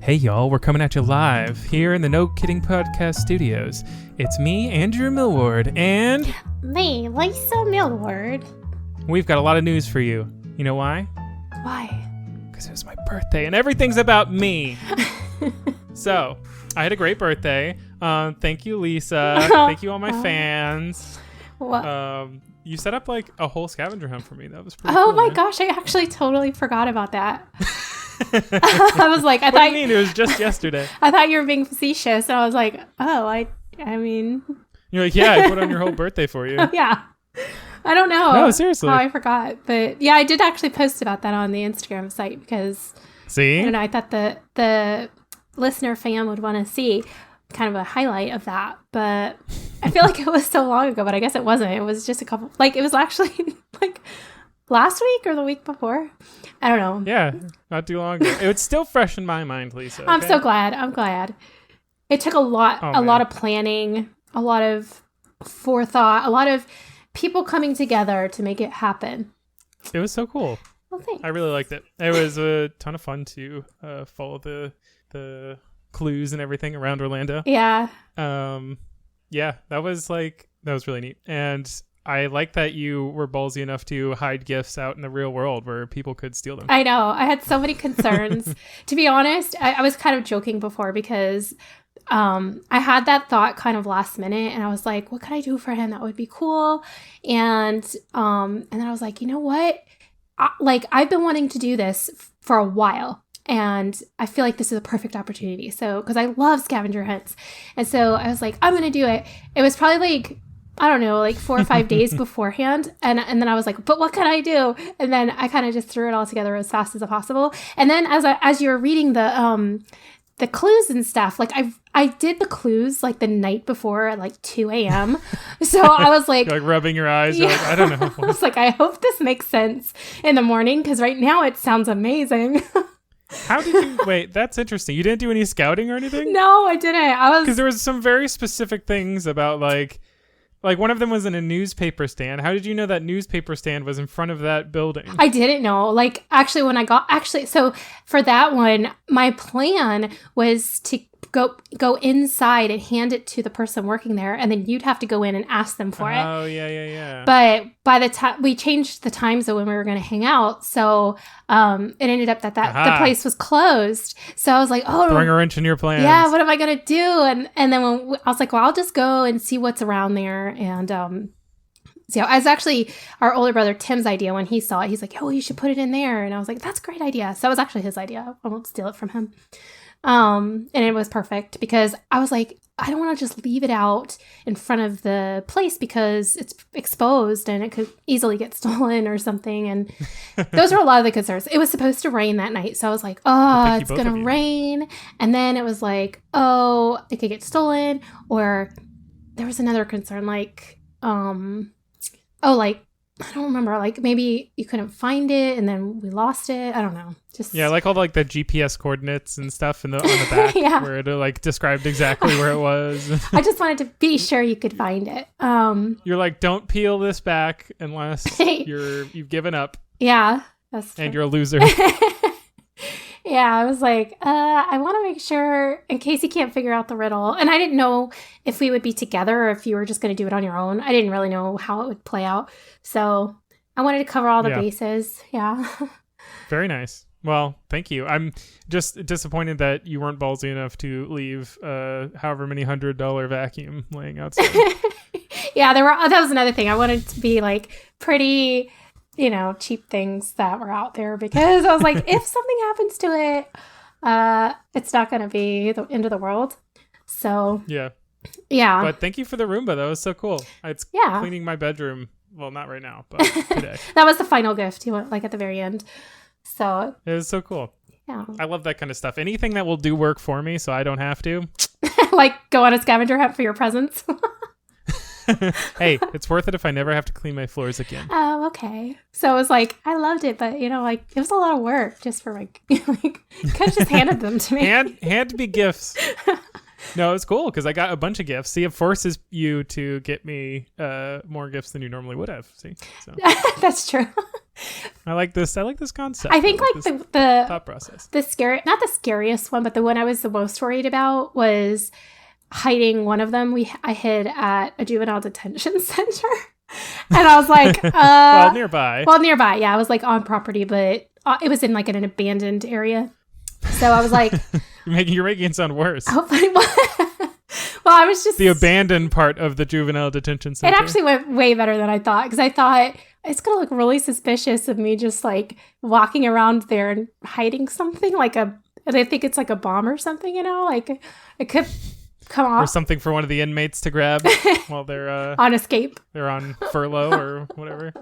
Hey y'all, we're coming at you live here in the No Kidding Podcast studios. It's me, Andrew Millward, and... me, Lisa Millward. We've got a lot of news for you. You know why? Why? Because it was my birthday and everything's about me. So, I had a great birthday. Thank you, Lisa. Thank you, all my fans. What? You set up like a whole scavenger hunt for me. That was pretty Oh cool, my man. gosh, I actually totally forgot about that. I was like, What do you mean? It was just yesterday. I thought you were being facetious. And I was like, oh, I mean. You're like, yeah, I put on your whole birthday for you. Yeah. I don't know. No, seriously. How I forgot. But yeah, I did actually post about that on the Instagram site because See? I don't know, I thought the listener fan would want to see kind of a highlight of that. But I feel like it was so long ago, but I guess it wasn't. It was just a couple, like it was actually like last week or the week before. I don't know. Yeah, not too long ago. It's still fresh in my mind, Lisa. Okay? I'm so glad. I'm glad. It took a lot of planning, a lot of forethought, a lot of people coming together to make it happen. It was so cool. Well, thanks. I really liked it. It was a ton of fun to follow the clues and everything around Orlando. Yeah. Yeah, that was really neat. And I like that you were ballsy enough to hide gifts out in the real world where people could steal them. I know. I had so many concerns. To be honest, I was kind of joking before because I had that thought kind of last minute and I was like, what could I do for him that would be cool? And then I was like, you know what? I've been wanting to do this for a while. And I feel like this is a perfect opportunity. So, because I love scavenger hunts. And so I was like, I'm going to do it. It was probably like, I don't know, like 4 or 5 days beforehand. And then I was like, but what can I do? And then I kind of just threw it all together as fast as possible. And then as you were reading the clues and stuff, like I did the clues like the night before at like 2 a.m. So I was like, You're like rubbing your eyes. You're like, I don't know. I was like, I hope this makes sense in the morning because right now it sounds amazing. How did you wait? That's interesting. You didn't do any scouting or anything? No, I didn't. Because there was some very specific things about like one of them was in a newspaper stand. How did you know that newspaper stand was in front of that building? I didn't know. Like actually, so for that one, my plan was to go inside and hand it to the person working there, and then you'd have to go in and ask them for it. Oh, yeah. But by the time we changed the time zone when we were going to hang out, so it ended up that the place was closed. So I was like, oh, throwing a wrench in your plans. Yeah, what am I going to do? And then I was like, well, I'll just go and see what's around there. And so it was actually our older brother Tim's idea when he saw it. He's like, oh, you should put it in there. And I was like, that's a great idea. So it was actually his idea. I won't steal it from him. And it was perfect because I was like, I don't want to just leave it out in front of the place because it's exposed and it could easily get stolen or something. And those were a lot of the concerns. It was supposed to rain that night. So I was like, oh, it's going to rain. And then it was like, oh, it could get stolen. Or there was another concern like, I don't remember, like maybe you couldn't find it and then we lost it. I don't know. Just yeah, like all the GPS coordinates and stuff on the back yeah. where it like described exactly where it was. I just wanted to be sure you could find it. You're like, don't peel this back unless you've given up. Yeah, that's true. And you're a loser. Yeah, I was like, I want to make sure in case you can't figure out the riddle. And I didn't know if we would be together or if you were just going to do it on your own. I didn't really know how it would play out. So I wanted to cover all the bases. Yeah. Very nice. Well, thank you. I'm just disappointed that you weren't ballsy enough to leave however many $100 vacuum laying outside. Yeah, that was another thing. I wanted to be like pretty, cheap things that were out there because I was like, if something happens to it, it's not going to be the end of the world. So yeah. But thank you for the Roomba. That was so cool. It's cleaning my bedroom. Well, not right now, but today. That was the final gift you went like at the very end. So it was so cool. Yeah. I love that kind of stuff. Anything that will do work for me so I don't have to. Like go on a scavenger hunt for your presents. Hey, it's worth it if I never have to clean my floors again. Oh, okay. So it was like, I loved it, but it was a lot of work just for you could have just handed them to me. Hand me gifts. No, it's cool because I got a bunch of gifts. See, it forces you to get me more gifts than you normally would have. See, so. That's true. I like this concept. I think like the thought process. Not the scariest one, but the one I was the most worried about was hiding one of them. I hid at a juvenile detention center. And I was like, well, nearby. Yeah, I was like on property, but it was in like an abandoned area. So I was like, you're making it sound worse. Hopefully, well, I was just the abandoned part of the juvenile detention center. It actually went way better than I thought, because I thought it's gonna look really suspicious of me just like walking around there and hiding something and I think it's like a bomb or something, like it could come off. Or something for one of the inmates to grab while they're on escape. They're on furlough or whatever.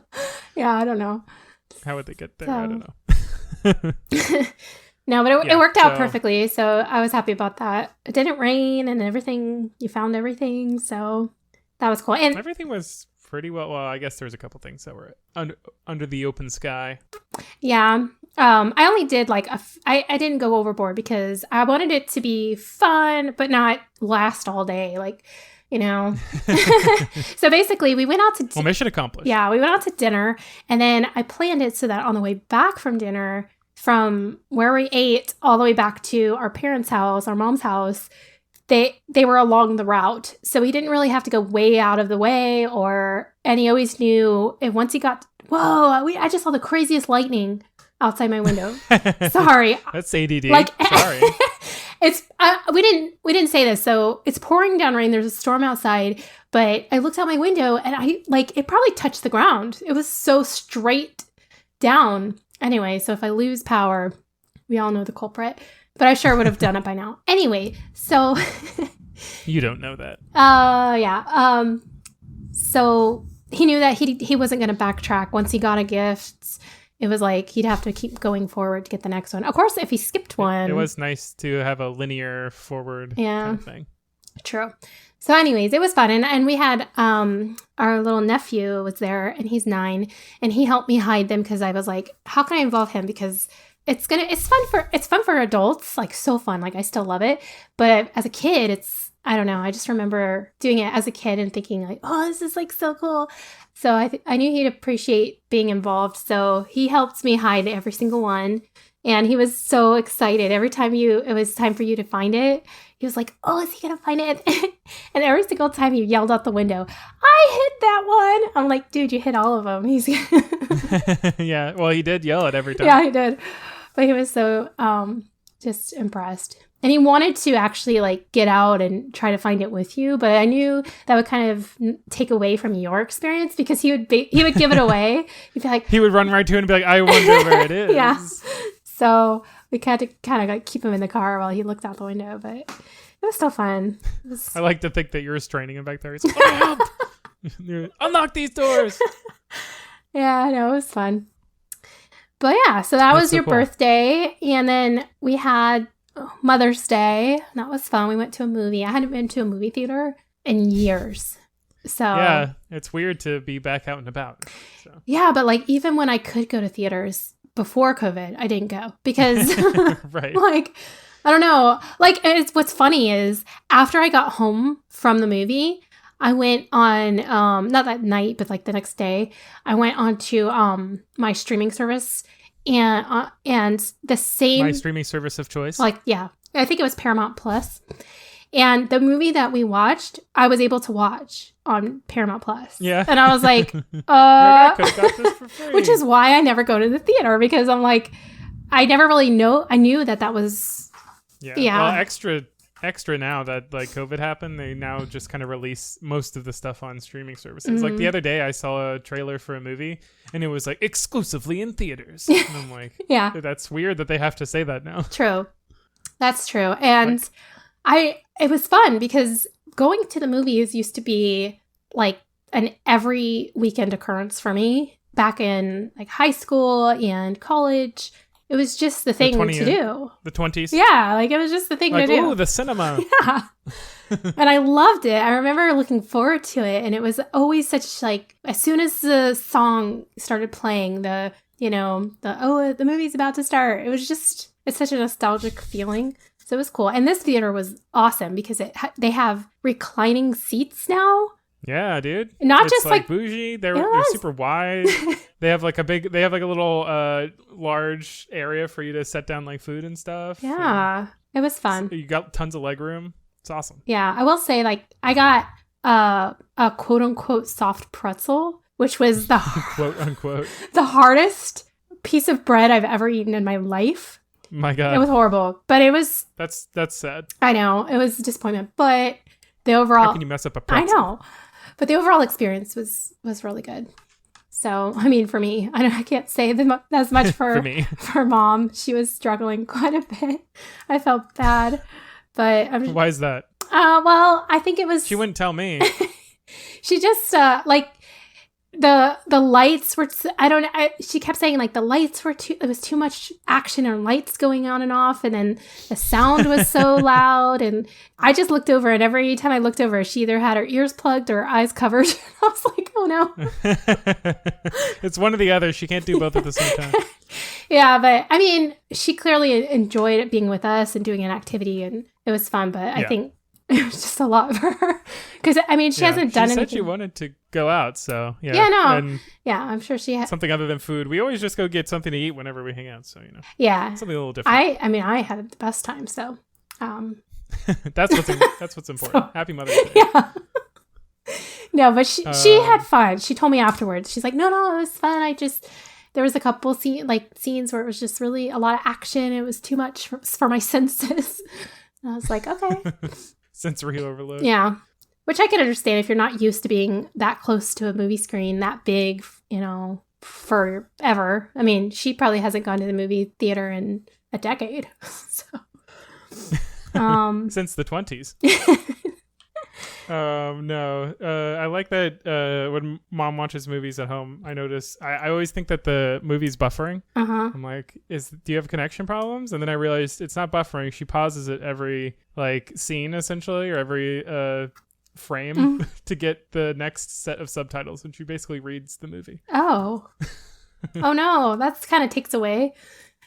Yeah, I don't know. How would they get there? I don't know. No, but it worked out perfectly, so I was happy about that. It didn't rain and everything. You found everything, so that was cool. And everything was pretty well. Well, I guess there was a couple things that were under the open sky. Yeah. I only did I didn't go overboard because I wanted it to be fun, but not last all day. So basically we went out to... Well, mission accomplished. Yeah, we went out to dinner, and then I planned it so that on the way back from dinner, from where we ate all the way back to our parents' house, our mom's house, they were along the route. So he didn't really have to go way out of the way, and he always knew if once he got... Whoa, I just saw the craziest lightning outside my window. Sorry. That's ADD. Sorry. It's we didn't say this. So it's pouring down rain. There's a storm outside, but I looked out my window and it probably touched the ground. It was so straight down. Anyway, so if I lose power, we all know the culprit, but I sure would have done it by now. Anyway, so you don't know that. Yeah. So he knew that he wasn't going to backtrack once he got a gift. It was like he'd have to keep going forward to get the next one. Of course, if he skipped one... It was nice to have a linear forward kind of thing. True. So anyways, it was fun. And we had our little nephew was there, and he's 9, and he helped me hide them because I was like, how can I involve him? Because it's fun for adults, like so fun. Like I still love it. But as a kid, I don't know. I just remember doing it as a kid and thinking like, oh, this is like so cool. So I knew he'd appreciate being involved. So he helped me hide every single one. And he was so excited. Every time it was time for you to find it, he was like, oh, is he going to find it? And every single time he yelled out the window, I hit that one. I'm like, dude, you hit all of them. He's Yeah, well, he did yell it every time. Yeah, he did. But he was so just impressed. And he wanted to actually get out and try to find it with you, but I knew that would kind of take away from your experience because he would give it away. He'd be like, he would run right to it and be like, I wonder where it is. Yeah. So we had to kind of keep him in the car while he looked out the window, but it was still fun. I like to think that you're restraining him back there. He's like, oh, help! Unlock these doors. Yeah, no, it was fun. But yeah, so that was your birthday, and then we had Mother's Day. That was fun. We went to a movie. I hadn't been to a movie theater in years. So yeah, it's weird to be back out and about. So. Yeah, but even when I could go to theaters before COVID, I didn't go because right. I don't know. What's funny is after I got home from the movie, I went on not that night, but the next day, I went on to my streaming service. And the same... My streaming service of choice? Yeah. I think it was Paramount Plus. And the movie that we watched, I was able to watch on Paramount Plus. Yeah. And I was like, I could have got this for free. Which is why I never go to the theater, because I'm like, I never really know. I knew that was... Yeah. Well, extra now that COVID happened, they now just kind of release most of the stuff on streaming services. Mm-hmm. The other day I saw a trailer for a movie and it was exclusively in theaters. And I'm like, yeah, that's weird that they have to say that now. True. That's true. And it was fun because going to the movies used to be an every weekend occurrence for me back in high school and college. It was just the thing to do. The 20s? Yeah, it was just the thing to do. Ooh, the cinema. Yeah. And I loved it. I remember looking forward to it. And it was always such as soon as the song started playing, the movie's about to start. It's such a nostalgic feeling. So it was cool. And this theater was awesome because they have reclining seats now. Yeah, dude. Not it's just like bougie. They're super wide. They have like a little large area for you to set down like food and stuff. Yeah, it was fun. You got tons of leg room. It's awesome. Yeah, I will say, like, I got a quote unquote soft pretzel, which was the quote unquote the hardest piece of bread I've ever eaten in my life. My God, it was horrible, but it was. That's sad. I know, it was a disappointment, but the overall. How can you mess up a pretzel? I know, but the overall experience was really good. So, I mean, for me, I can't say as much for for me. For Mom. She was struggling quite a bit. I felt bad, but why is that? Well, I think it was. She wouldn't tell me. She just like the lights were. She kept saying like the lights were too. It was too much action and lights going on and off, and then the sound was so loud. And I just looked over, and every time I looked over, she either had her ears plugged or her eyes covered. I was like, oh no. It's one or the other. She can't do both at the same time. Yeah, but I mean, she clearly enjoyed being with us and doing an activity, and it was fun. But I think it was just a lot for her because I mean, she hasn't done anything. She said she wanted to go out, so yeah. Yeah, no, and I'm sure she had something other than food. We always just go get something to eat whenever we hang out, so yeah, something a little different. I mean, I had the best time, so that's what's important. So, Happy Mother's Day. Yeah. No, but she had fun. She told me afterwards. She's like, no, it was fun. There was a couple scenes where it was just really a lot of action. It was too much for my senses. And I was like, okay. Sensory overload. Yeah. Which I can understand if you're not used to being that close to a movie screen, that big, forever. I mean, she probably hasn't gone to the movie theater in a decade. So, since the 20s. No. I like that when Mom watches movies at home, I notice I always think that the movie's buffering. I'm like, do you have connection problems? And then I realized it's not buffering. She pauses it every scene essentially, or every frame to get the next set of subtitles, and she basically reads the movie. Oh no, that's kind of takes away.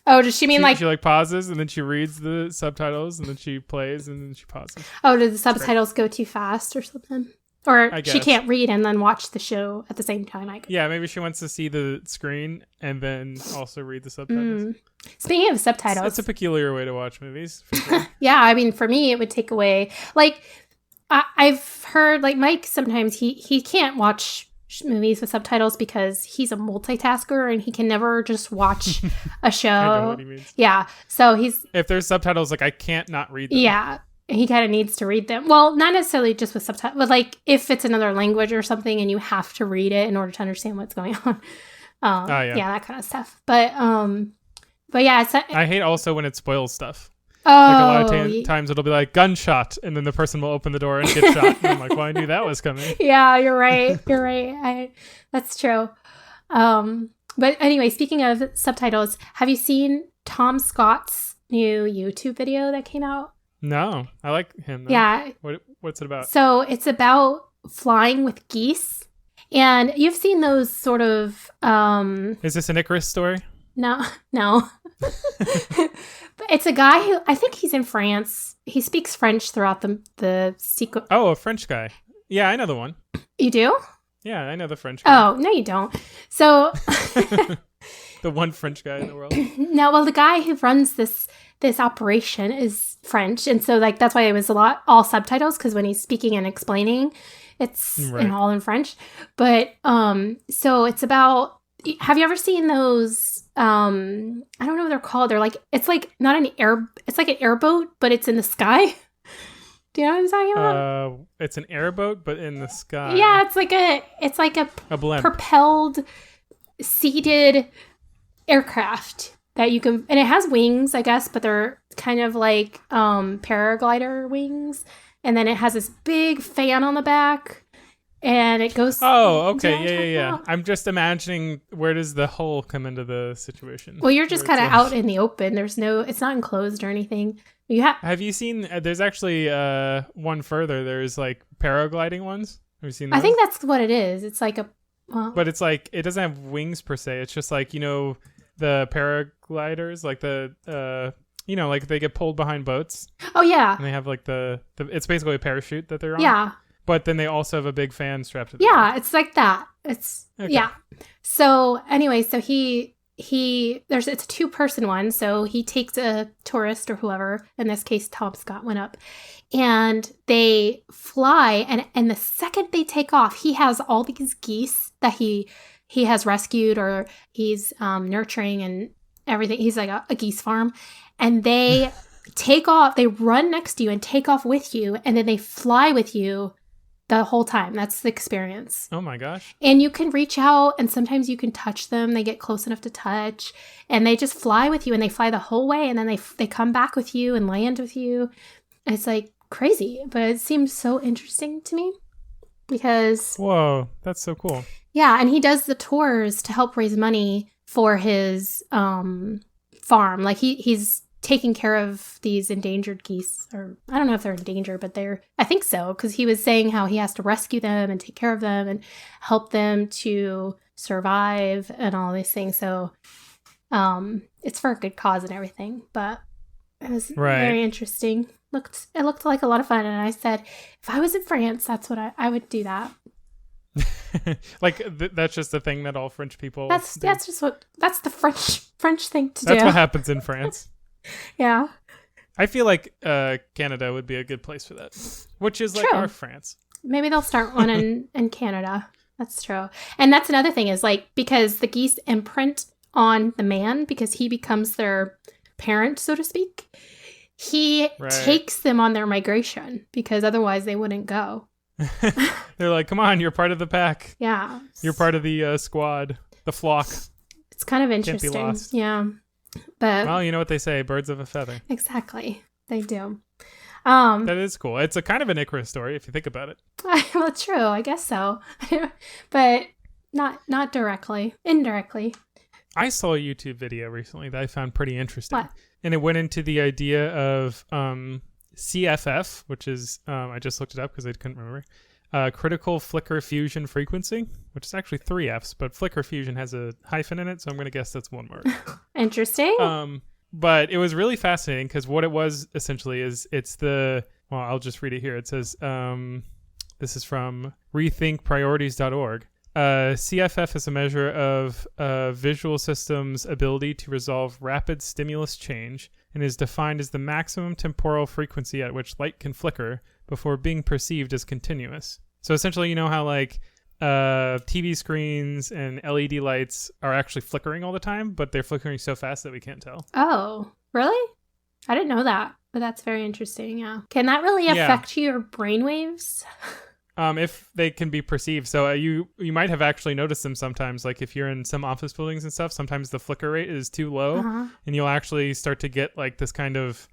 Oh, does she mean she pauses and then she reads the subtitles and then she plays and then she pauses? Oh, did the subtitles go too fast or something? Or she can't read and then watch the show at the same time, I guess. Yeah, maybe she wants to see the screen and then also read the subtitles. Speaking of subtitles. That's a peculiar way to watch movies. For sure. Yeah, I mean, for me, it would take away... I've heard, Mike, sometimes he can't watch movies with subtitles because he's a multitasker and he can never just watch a show. I know what he means. Yeah, so if there's subtitles, I can't not read them. Yeah, he kind of needs to read them. Well, not necessarily just with subtitles, but if it's another language or something and you have to read it in order to understand what's going on. Yeah, that kind of stuff. But yeah, I hate also when it spoils stuff. Oh, a lot of times it'll be like gunshot, and then the person will open the door and get shot. And I'm like, well, I knew that was coming. Yeah, you're right. That's true. But anyway, speaking of subtitles, have you seen Tom Scott's new YouTube video that came out? No, I like him though. Yeah. What's it about? So it's about flying with geese, and you've seen those sort of. Is this an Icarus story? No. But it's a guy who, I think he's in France. He speaks French throughout the sequence. Oh, a French guy. Yeah, I know the one. You do? Yeah, I know the French guy. Oh, no, you don't. So... The one French guy in the world. No, well, the guy who runs this operation is French. And so, that's why it was all subtitles, because when he's speaking and explaining, it's all in French. But, so it's about... Have you ever seen those... I don't know what they're called. They're it's not an air... It's like an airboat, but it's in the sky. Do you know what I'm talking about? It's an airboat, but in the sky. Yeah, it's like a blimp. Propelled, seated aircraft that you can... And it has wings, I guess, but they're kind of like paraglider wings. And then it has this big fan on the back. And it goes... Oh, okay. Yeah. I'm just imagining, where does the hole come into the situation? Well, you're just kind of out in the open. It's not enclosed or anything. Have you seen... There's actually one further. There's paragliding ones. Have you seen those? I think that's what it is. It's like a... Well, but it's it doesn't have wings per se. It's just the paragliders, they get pulled behind boats. Oh, yeah. And they have it's basically a parachute that they're on. Yeah. But then they also have a big fan strapped to the Yeah, it's like that. It's okay. Yeah. So anyway, so it's a 2-person one. So he takes a tourist or whoever, in this case Tom Scott went up, and they fly, and the second they take off, he has all these geese that he has rescued or he's nurturing and everything. He's like a geese farm, and they take off, they run next to you and take off with you, and then they fly with you the whole time. That's the experience. Oh my gosh. And you can reach out, and sometimes you can touch them. They get close enough to touch, and they just fly with you, and they fly the whole way, and then they come back with you and land with you. And it's like crazy, but it seems so interesting to me because... Whoa, that's so cool. Yeah, and he does the tours to help raise money for his farm. Like he's taking care of these endangered geese, or I don't know if they're endangered, but I think so, because he was saying how he has to rescue them and take care of them and help them to survive and all these things. So it's for a good cause and everything, but it was very interesting. It looked like a lot of fun, and I said, if I was in France, that's what I would do that. Like that's just the thing that all French people that's the French thing to do. That's what happens in France. Yeah. I feel like Canada would be a good place for that, which is like our France. Maybe they'll start one in Canada. That's true. And that's another thing is like, because the geese imprint on the man, because he becomes their parent, so to speak, he takes them on their migration, because otherwise they wouldn't go. They're like, come on, you're part of the pack. Yeah. You're part of the squad, the flock. It's kind of interesting. Can't be lost. Yeah. But, well, you know what they say, birds of a feather. Exactly. They do. That is cool. It's a kind of an Icarus story if you think about it. Well, true. I guess so. But not directly. Indirectly. I saw a YouTube video recently that I found pretty interesting. What? And it went into the idea of CFF, which is, I just looked it up because I couldn't remember. Critical flicker fusion frequency, which is actually 3 Fs, but flicker fusion has a hyphen in it, so I'm going to guess that's one word. Interesting. But it was really fascinating because what it was essentially is I'll just read it here. It says, this is from rethinkpriorities.org. CFF is a measure of visual system's ability to resolve rapid stimulus change and is defined as the maximum temporal frequency at which light can flicker before being perceived as continuous. So essentially, you know how like TV screens and LED lights are actually flickering all the time, but they're flickering so fast that we can't tell. Oh, really? I didn't know that, but that's very interesting. Yeah. Can that really affect your brainwaves? If they can be perceived. So you might have actually noticed them sometimes. Like if you're in some office buildings and stuff, sometimes the flicker rate is too low, and you'll actually start to get like this kind of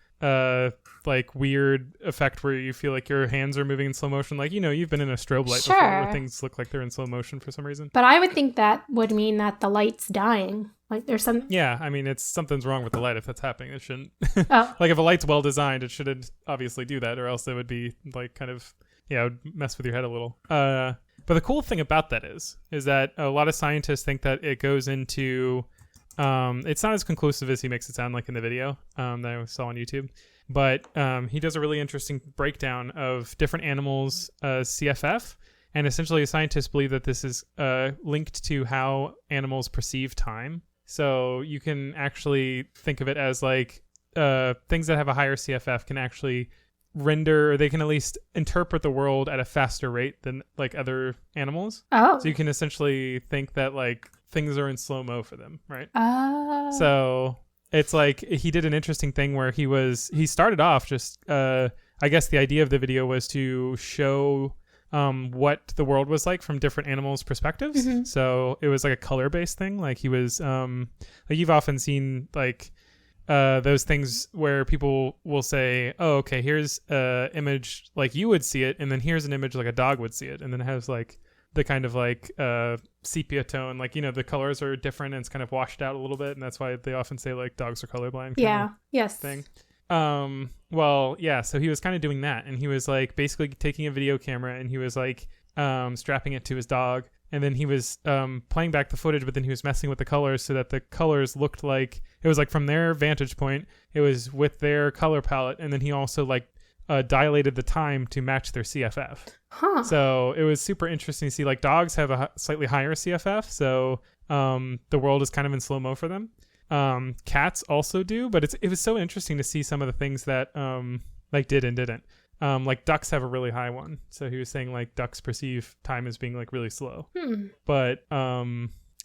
like weird effect where you feel like your hands are moving in slow motion. Like, you know, you've been in a strobe light before where things look like they're in slow motion for some reason. But I would think that would mean that the light's dying. Like there's some... Yeah, I mean, something's wrong with the light if that's happening. It shouldn't. Like if a light's well designed, it should obviously do that, or else it would be like kind of... Yeah, it would mess with your head a little. But the cool thing about that is that a lot of scientists think that it goes into... it's not as conclusive as he makes it sound like in the video that I saw on YouTube. But he does a really interesting breakdown of different animals' CFF. And essentially, scientists believe that this is linked to how animals perceive time. So you can actually think of it as like things that have a higher CFF can actually render, or they can at least interpret the world at a faster rate than like other animals. Oh. So you can essentially think that like things are in slow-mo for them, right? Oh. So it's like he did an interesting thing where he started off just I guess the idea of the video was to show what the world was like from different animals' perspectives. Mm-hmm. So it was like a color-based thing. Like he was like you've often seen like those things where people will say, oh, okay, here's a image like you would see it, and then here's an image like a dog would see it, and then it has like the kind of like sepia tone, like, you know, the colors are different and it's kind of washed out a little bit, and that's why they often say like dogs are colorblind. Thing. Well, yeah, so he was kind of doing that, and he was like basically taking a video camera and he was like strapping it to his dog, and then he was playing back the footage, but then he was messing with the colors so that the colors looked like it was like from their vantage point, it was with their color palette, and then he also like dilated the time to match their CFF. Huh. So it was super interesting to see, like, dogs have a slightly higher CFF, so the world is kind of in slow-mo for them. Cats also do, but it was so interesting to see some of the things that like did and didn't. Like ducks have a really high one, so he was saying like ducks perceive time as being like really slow. But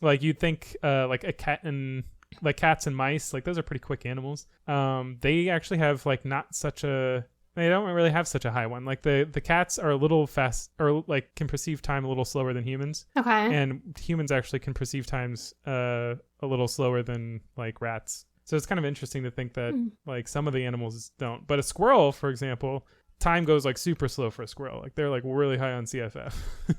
like you'd think like a cat and like cats and mice, like those are pretty quick animals. They actually have like not such a, they don't really have such a high one. Like the cats are a little fast, or like can perceive time a little slower than humans. Okay. And humans actually can perceive times a little slower than like rats. So it's kind of interesting to think that like some of the animals don't. But a squirrel, for example, time goes like super slow for a squirrel. Like they're like really high on CFF.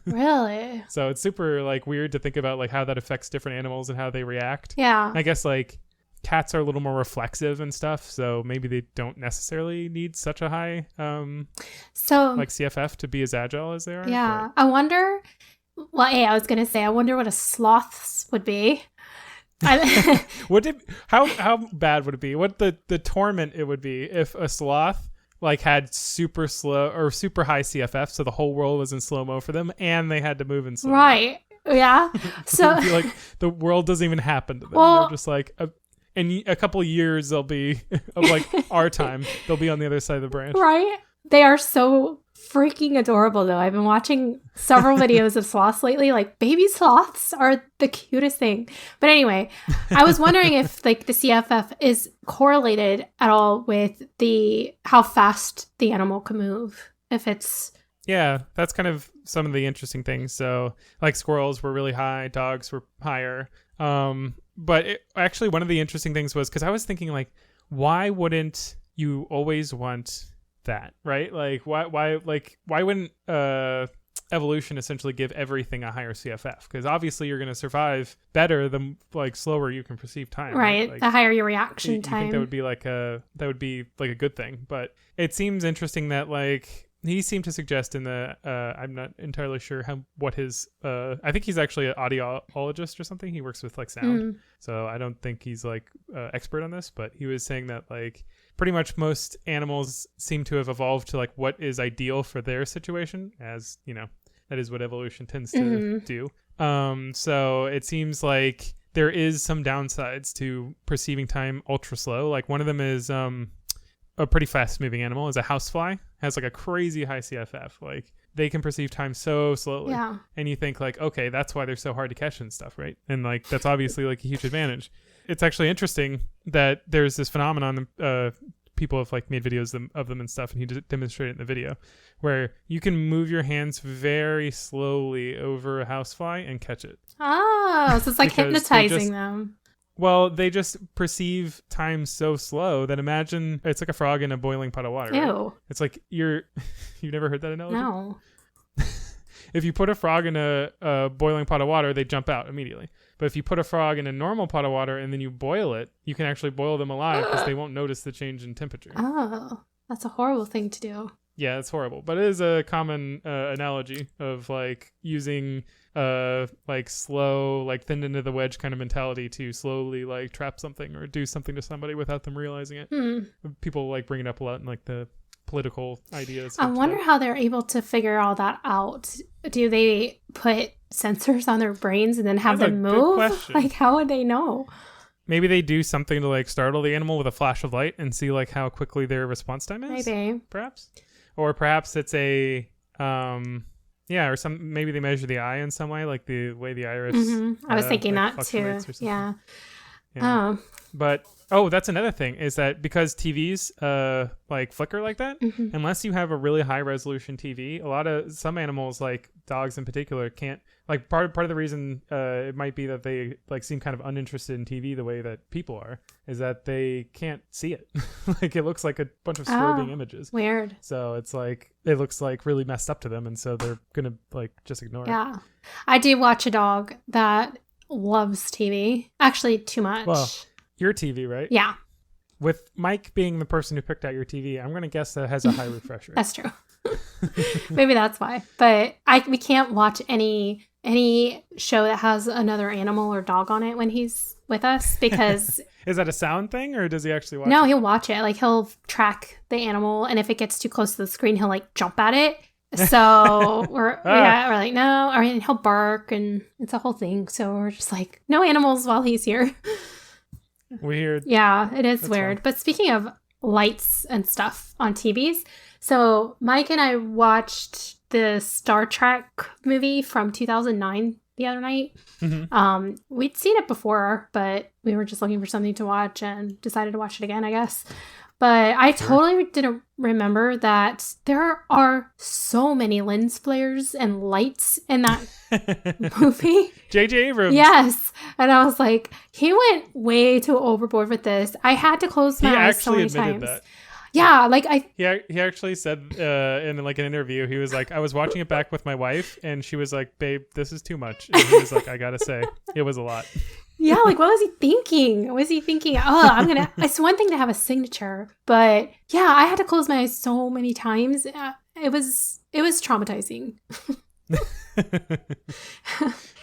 Really? So it's super like weird to think about like how that affects different animals and how they react. Yeah. I guess like cats are a little more reflexive and stuff, so maybe they don't necessarily need such a high so like CFF to be as agile as they are. Yeah. I wonder, well, I was gonna say I wonder what a sloth would be. How bad would it be? What the torment it would be if a sloth like had super slow or super high CFF, so the whole world was in slow-mo for them and they had to move in slow-mo. Right. Yeah. So it'd be like the world doesn't even happen to them. Well, they're just like in a couple of years they'll be of like our time, they'll be on the other side of the branch. Right. They are so freaking adorable, though. I've been watching several videos of sloths lately. Like, baby sloths are the cutest thing. But anyway, I was wondering if like the CFF is correlated at all with how fast the animal can move. If it's that's kind of some of the interesting things. So like squirrels were really high, dogs were higher. But actually one of the interesting things was, because I was thinking like, why wouldn't you always want that, right? Like why wouldn't evolution essentially give everything a higher CFF? Because obviously you're going to survive better the like slower you can perceive time, right? Like, the higher your reaction time. You think that would be like a good thing. But it seems interesting that like he seemed to suggest in the I'm not entirely sure what his I think he's actually an audiologist or something. He works with like sound, so I don't think he's like expert on this, but he was saying that like pretty much most animals seem to have evolved to like what is ideal for their situation, as you know, that is what evolution tends to do. So it seems like there is some downsides to perceiving time ultra slow. Like one of them is a pretty fast moving animal is a housefly, has like a crazy high CFF. Like they can perceive time so slowly. Yeah. And you think like, okay, that's why they're so hard to catch and stuff, right? And like that's obviously like a huge advantage. It's actually interesting that there's this phenomenon, people have like made videos of them and stuff, and he demonstrated it in the video, where you can move your hands very slowly over a housefly and catch it. Oh, so it's like hypnotizing them. Well, they just perceive time so slow that imagine it's like a frog in a boiling pot of water. Right? Ew. It's like you've never heard that analogy? No. If you put a frog in a boiling pot of water, they jump out immediately. But if you put a frog in a normal pot of water and then you boil it, you can actually boil them alive because they won't notice the change in temperature. Oh, that's a horrible thing to do. Yeah, it's horrible. But it is a common analogy of like using like slow, like thin into the wedge kind of mentality to slowly like trap something or do something to somebody without them realizing it. People like bring it up a lot in like the political ideas. I wonder how they're able to figure all that out. Do they put sensors on their brains and then have them move? Like, how would they know? Maybe they do something to like startle the animal with a flash of light and see like how quickly their response time is. Maybe. Perhaps. Or perhaps it's a or maybe they measure the eye in some way, like the way the iris. I was thinking like that too. Yeah. But that's another thing, is that because TVs like flicker like that, unless you have a really high resolution TV, some animals like dogs in particular can't, like part of the reason it might be that they like seem kind of uninterested in TV the way that people are, is that they can't see it. Like it looks like a bunch of strobing images. Weird. So it's like it looks like really messed up to them, and so they're gonna like just ignore it. Yeah. I do watch a dog that loves TV. Actually, too much. Well, your TV, right? Yeah. With Mike being the person who picked out your TV, I'm going to guess that has a high refresh rate. That's true. Maybe that's why. But we can't watch any show that has another animal or dog on it when he's with us because is that a sound thing or does he actually watch No, it? he'll watch it. Like he'll track the animal, and if it gets too close to the screen, he'll like jump at it. So we're like no, or he'll bark, and it's a whole thing. So we're just like no animals while he's here. Weird. Yeah, it is That's weird. fun. But speaking of lights and stuff on TVs, so Mike and I watched the Star Trek movie from 2009 the other night. Mm-hmm. We'd seen it before, but we were just looking for something to watch and decided to watch it again, I guess. But I totally didn't remember that there are so many lens flares and lights in that movie. J.J. Abrams. Yes. And I was like, he went way too overboard with this. I had to close my eyes so many times. That. Yeah, like He actually said in like an interview, he was like, I was watching it back with my wife, and she was like, babe, this is too much. And he was like, I gotta say, it was a lot. Yeah, like what was he thinking? Was he thinking, oh, it's one thing to have a signature, but yeah, I had to close my eyes so many times. It was traumatizing.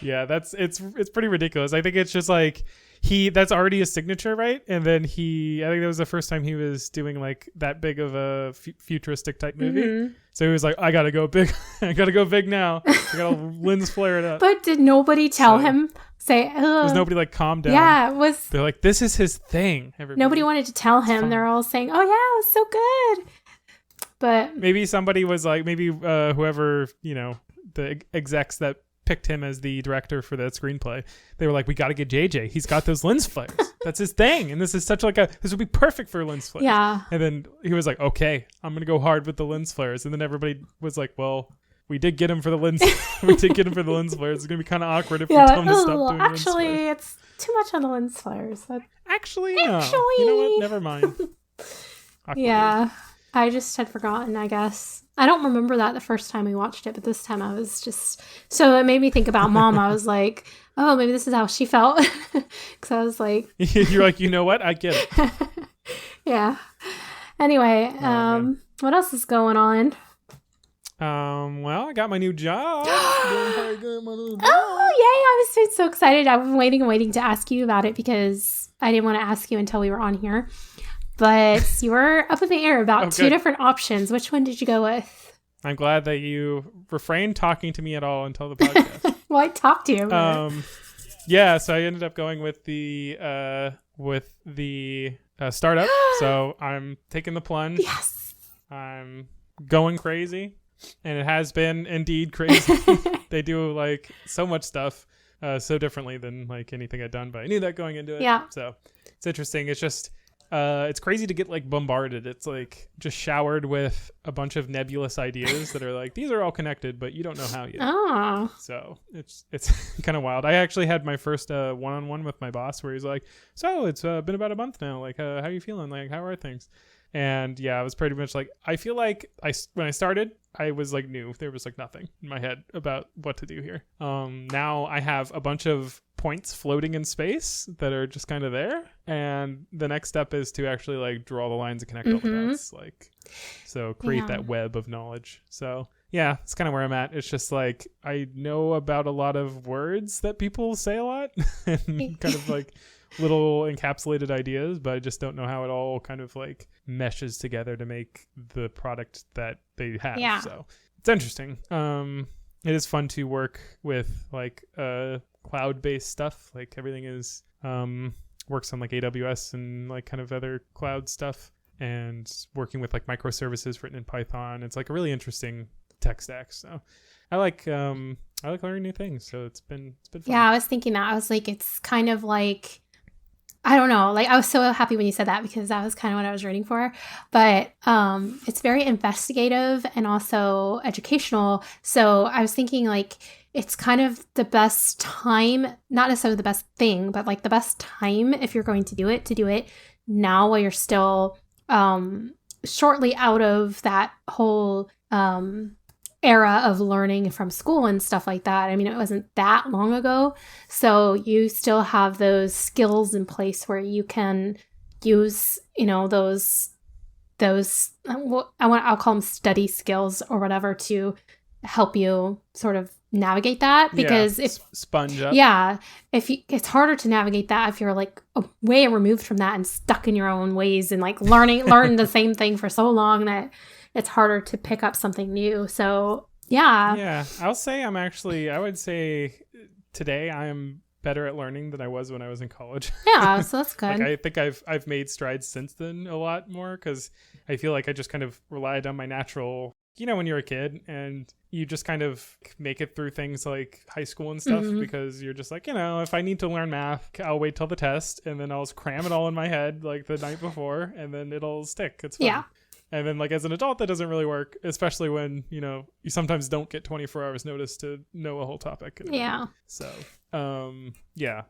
Yeah, it's pretty ridiculous. I think it's just like that's already a signature, right? And then I think that was the first time he was doing like that big of a futuristic type movie. Mm-hmm. So he was like, I gotta go big. I gotta go big now. I gotta lens flare it up. But did nobody tell him? Say, there's nobody like calm down. Yeah, they're like, this is his thing. Everybody. Nobody wanted to tell him. They're all saying, oh yeah, it was so good. But maybe somebody was like, whoever, the execs that picked him as the director for that screenplay, they were like, we got to get JJ. He's got those lens flares. That's his thing. And this is such this would be perfect for lens flares. Yeah. And then he was like, okay, I'm going to go hard with the lens flares. And then everybody was like, well, we did get him for the lens. We did get him for the lens flares. It's going to be kind of awkward if we tell him to stop doing lens flares. Actually, it's too much on the lens flares. Actually, no. You know what? Never mind. Yeah. I just had forgotten, I guess. I don't remember that the first time we watched it, but this time I was just... So it made me think about Mom. I was like, oh, maybe this is how she felt. Because I was like... You're like, you know what? I get it. Yeah. Anyway, what else is going on? Well, I got my new job. Oh, yay. I was so excited. I've been waiting to ask you about it because I didn't want to ask you until we were on here. But you were up in the air about two different options. Which one did you go with? I'm glad that you refrained talking to me at all until the podcast. Well, I talked to you. Yeah, so I ended up going with the startup. So I'm taking the plunge. Yes. I'm going crazy. And it has been indeed crazy. They do like so much stuff so differently than like anything I'd done, but I knew that going into it. Yeah. So it's interesting. It's just it's crazy to get like bombarded. It's like just showered with a bunch of nebulous ideas that are like, these are all connected, but you don't know how yet. Oh. So it's kind of wild. I actually had my first one-on-one with my boss where he's like, so it's been about a month now. Like, how are you feeling? Like, how are things? And yeah, I was pretty much like, I feel like when I started, I was like new. There was like nothing in my head about what to do here. Now I have a bunch of points floating in space that are just kind of there. And the next step is to actually like draw the lines and connect all the dots. Like, so create that web of knowledge. So yeah, it's kind of where I'm at. It's just like, I know about a lot of words that people say a lot and kind of like little encapsulated ideas, but I just don't know how it all kind of like meshes together to make the product that they have. Yeah. So it's interesting. It is fun to work with like cloud-based stuff. Like everything is works on like AWS and like kind of other cloud stuff, and working with like microservices written in Python. It's like a really interesting tech stack. So I like learning new things. So it's been fun. Yeah, I was thinking that. I was like, it's kind of like, I don't know. Like, I was so happy when you said that because that was kind of what I was rooting for. But it's very investigative and also educational. So I was thinking like it's kind of the best time, not necessarily the best thing, but like the best time if you're going to do it now while you're still shortly out of that whole era of learning from school and stuff like that. I mean, it wasn't that long ago. So you still have those skills in place where you can use, those those, I'll call them study skills or whatever, to help you sort of navigate that, because if sponge up. It's harder to navigate that if you're like way removed from that and stuck in your own ways and like learn the same thing for so long that it's harder to pick up something new. So I'll say I would say today I am better at learning than I was when I was in college. So that's good. Like, I think I've made strides since then a lot more, because I feel like I just kind of relied on my natural, when you're a kid and you just kind of make it through things like high school and stuff, because you're just like, if I need to learn math, I'll wait till the test and then I'll just cram it all in my head like the night before, and then it'll stick. It's fun. And then like as an adult, that doesn't really work, especially when, you sometimes don't get 24 hours notice to know a whole topic. So, and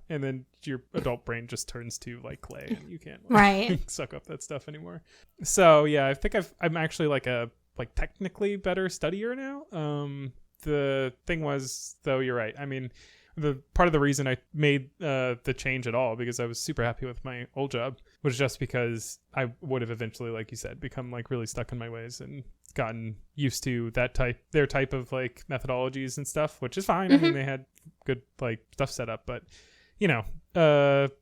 then your adult brain just turns to like clay and you can't suck up that stuff anymore. So I think I'm actually like a technically better studier now. The thing was, though, you're right. I mean, the part of the reason I made the change at all, because I was super happy with my old job, was just because I would have eventually, like you said, become like really stuck in my ways and gotten used to their type of like methodologies and stuff, which is fine. I mean, they had good like stuff set up, but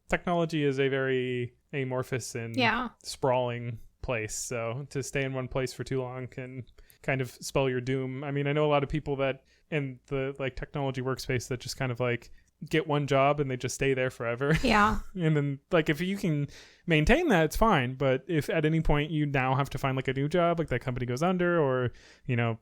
technology is a very amorphous and sprawling place. So to stay in one place for too long can kind of spell your doom. I mean, I know a lot of people that in the like technology workspace that just kind of like get one job and they just stay there forever. And then like if you can maintain that, it's fine. But if at any point you now have to find like a new job, like that company goes under, or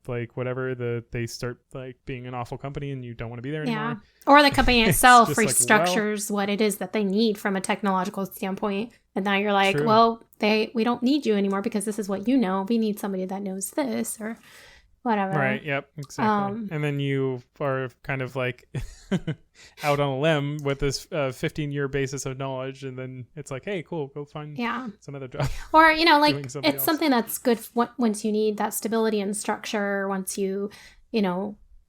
like whatever, they start like being an awful company and you don't want to be there anymore. Or the company itself restructures what it is that they need from a technological standpoint, and now you're like, well, we don't need you anymore because this is what you know. We need somebody that knows this or whatever. Right. Yep. Exactly. And then you are kind of like out on a limb with this 15-year basis of knowledge, and then it's like, hey, cool, go find some other job. Or like it's something that's good once you need that stability and structure. Once you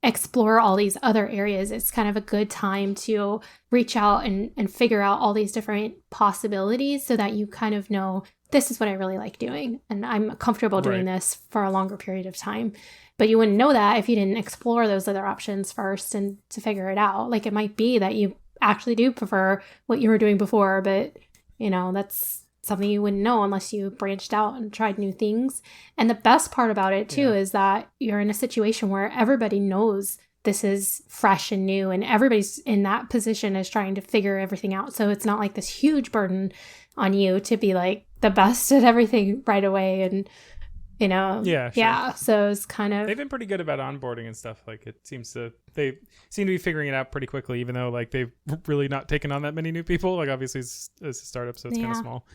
explore all these other areas, it's kind of a good time to reach out and figure out all these different possibilities, so that you kind of know, this is what I really like doing, and I'm comfortable doing this for a longer period of time. But you wouldn't know that if you didn't explore those other options first and to figure it out. Like, it might be that you actually do prefer what you were doing before, but that's something you wouldn't know unless you branched out and tried new things. And the best part about it too is that you're in a situation where everybody knows this is fresh and new, and everybody's in that position is trying to figure everything out. So it's not like this huge burden on you to be like the best at everything right away. And so it's kind of, they've been pretty good about onboarding and stuff. Like, they seem to be figuring it out pretty quickly, even though like they've really not taken on that many new people. Like, obviously it's a startup, so it's kind of small.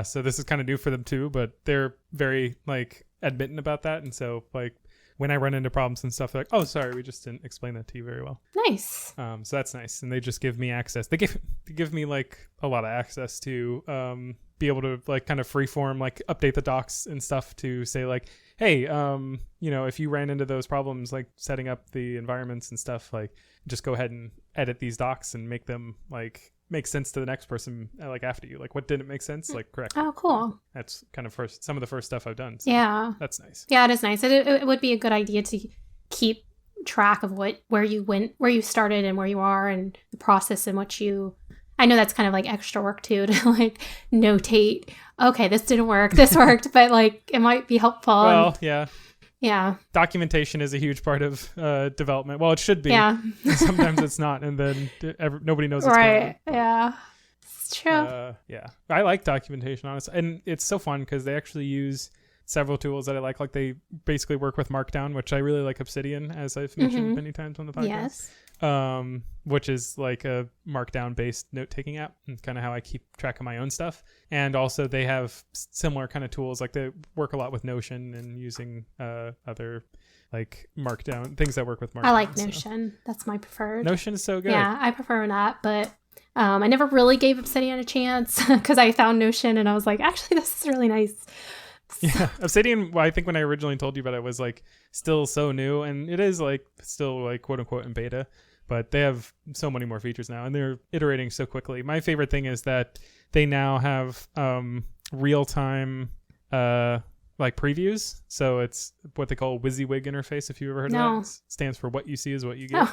So this is kind of new for them too, but they're very like admitting about that. And so like when I run into problems and stuff, they're like, oh, sorry, we just didn't explain that to you very well. Nice. So that's nice. And they just give me access. They give me like a lot of access to be able to like kind of freeform, like update the docs and stuff to say like, hey, if you ran into those problems, like setting up the environments and stuff, like just go ahead and edit these docs and make them like make sense to the next person like after you. Like, what didn't make sense, like correct. Oh, cool. That's kind of some of the first stuff I've done. So that's nice. Yeah, it is nice. It would be a good idea to keep track of where you started and where you are, and the process in which I know that's kind of like extra work too, to like notate, okay, this didn't work, this worked, but like it might be helpful. Well, yeah. Documentation is a huge part of development. Well, it should be. Yeah. Sometimes it's not, and then nobody knows what's going on. Yeah. It's true. I like documentation, honestly, and it's so fun because they actually use several tools that I like. Like, they basically work with Markdown, which I really like Obsidian, as I've mentioned many times on the podcast. Yes. Which is like a Markdown based note-taking app, and kind of how I keep track of my own stuff. And also they have similar kind of tools, like they work a lot with Notion and using other like Markdown things that work with Markdown. I like Notion. That's my preferred. Notion is so good. Yeah, I prefer that, but I never really gave Obsidian a chance because I found Notion and I was like, actually, this is really nice. Yeah, Obsidian, well, I think when I originally told you about it, was like still so new, and it is like still like quote unquote in beta, but they have so many more features now and they're iterating so quickly. My favorite thing is that they now have real-time like previews. So it's what they call a WYSIWYG interface. If you've ever heard of that, it stands for what you see is what you get.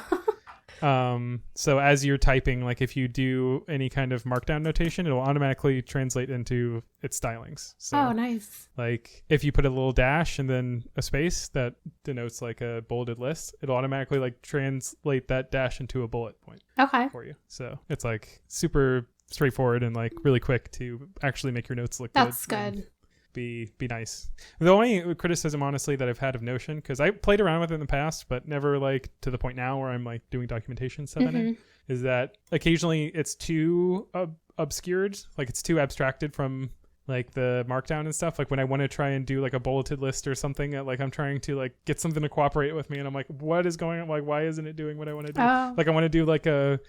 So as you're typing, like if you do any kind of markdown notation, it'll automatically translate into its stylings. So nice. like if you put a little dash and then a space that denotes like a bulleted list, it'll automatically like translate that dash into a bullet point for you. So it's like super straightforward and like really quick to actually make your notes look good. That's good. Be nice. The only criticism, honestly, that I've had of Notion, because I played around with it in the past, but never like to the point now where I'm like doing documentation stuff in it, is that occasionally it's too obscured, like it's too abstracted from like the markdown and stuff. Like when I want to try and do like a bulleted list or something, like I'm trying to like get something to cooperate with me, and I'm like, what is going on? Like, why isn't it doing what I want to do? Like I want to do like a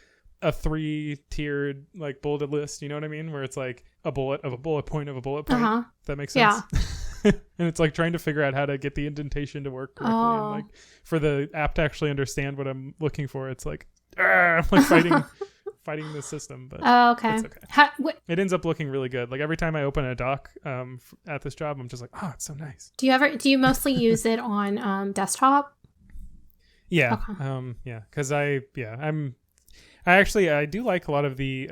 3-tiered like bulleted list, you know what I mean, where it's like a bullet of a bullet point of a bullet point. If that makes sense. And it's like trying to figure out how to get the indentation to work correctly, and like for the app to actually understand what I'm looking for. It's like I'm like fighting the system, but it's okay. It ends up looking really good. Like every time I open a doc at this job, I'm just like, oh, it's so nice. Do you mostly use it on desktop? Yeah. Because I do like a lot of the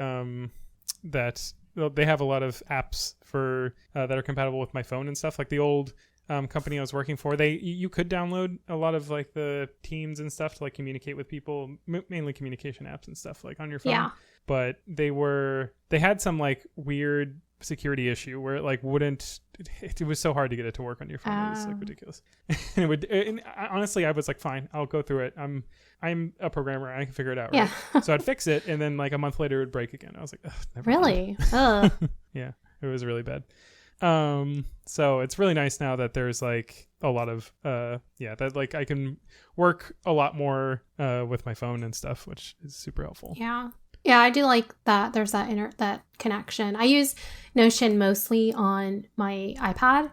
that they have a lot of apps for that are compatible with my phone and stuff. Like the old company I was working for, you could download a lot of like the Teams and stuff to like communicate with people, mainly communication apps and stuff like on your phone. Yeah. But they had some like weird security issue where it like wouldn't. It was so hard to get it to work on your phone. It was like ridiculous. And honestly, I was like, fine, I'll go through it. I'm a programmer. I can figure it out. Right? Yeah. So I'd fix it, and then like a month later, it would break again. I was like, never really? Yeah, it was really bad. So it's really nice now that there's like a lot of that like I can work a lot more with my phone and stuff, which is super helpful. Yeah, I do like that. There's that connection. I use Notion mostly on my iPad.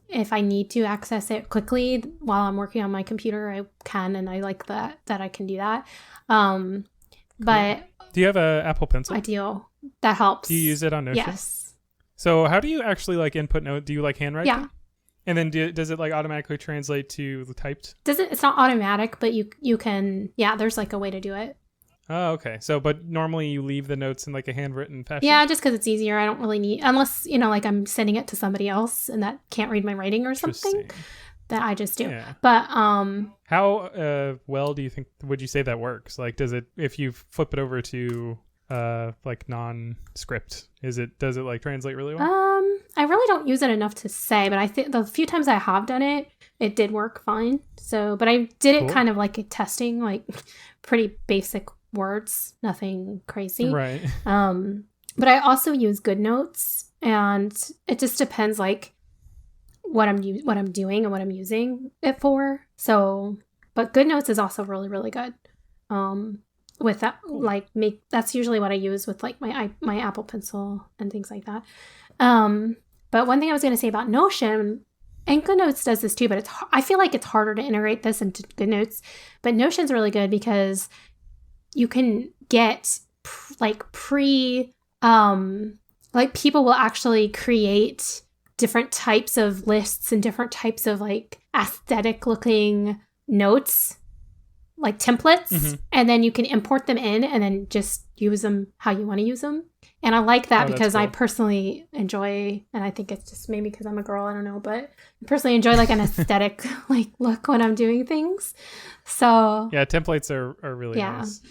If I need to access it quickly while I'm working on my computer, I can, and I like that I can do that. But do you have a Apple Pencil? I do. That helps. Do you use it on Notion? Yes. So how do you actually like input note? Do you like handwrite? Yeah. And then does it like automatically translate to the typed? It's not automatic, but you can. Yeah, there's like a way to do it. Oh, okay. So, but normally you leave the notes in like a handwritten fashion? Yeah, just because it's easier. I don't really need, unless, like I'm sending it to somebody else and that can't read my writing or something, that I just do. Yeah. But, how well would you say that works? Like, does it, if you flip it over to, like non-script, does it like translate really well? I really don't use it enough to say, but I think the few times I have done it, it did work fine. So, but I did it kind of like a testing, like pretty basic words, nothing crazy. Right. But I also use GoodNotes, and it just depends like what I'm doing and what I'm using it for. So, but GoodNotes is also really, really good. With that, like that's usually what I use with like my Apple Pencil and things like that. But one thing I was going to say about Notion, and GoodNotes does this too, but I feel like it's harder to integrate this into GoodNotes. But Notion's really good because you can get like people will actually create different types of lists and different types of like aesthetic looking notes, like templates, and then you can import them in and then just use them how you want to use them. And I like that because cool. I personally enjoy, and I think it's just maybe because I'm a girl, I don't know, but I personally enjoy like an aesthetic like look when I'm doing things. So yeah, templates are really nice.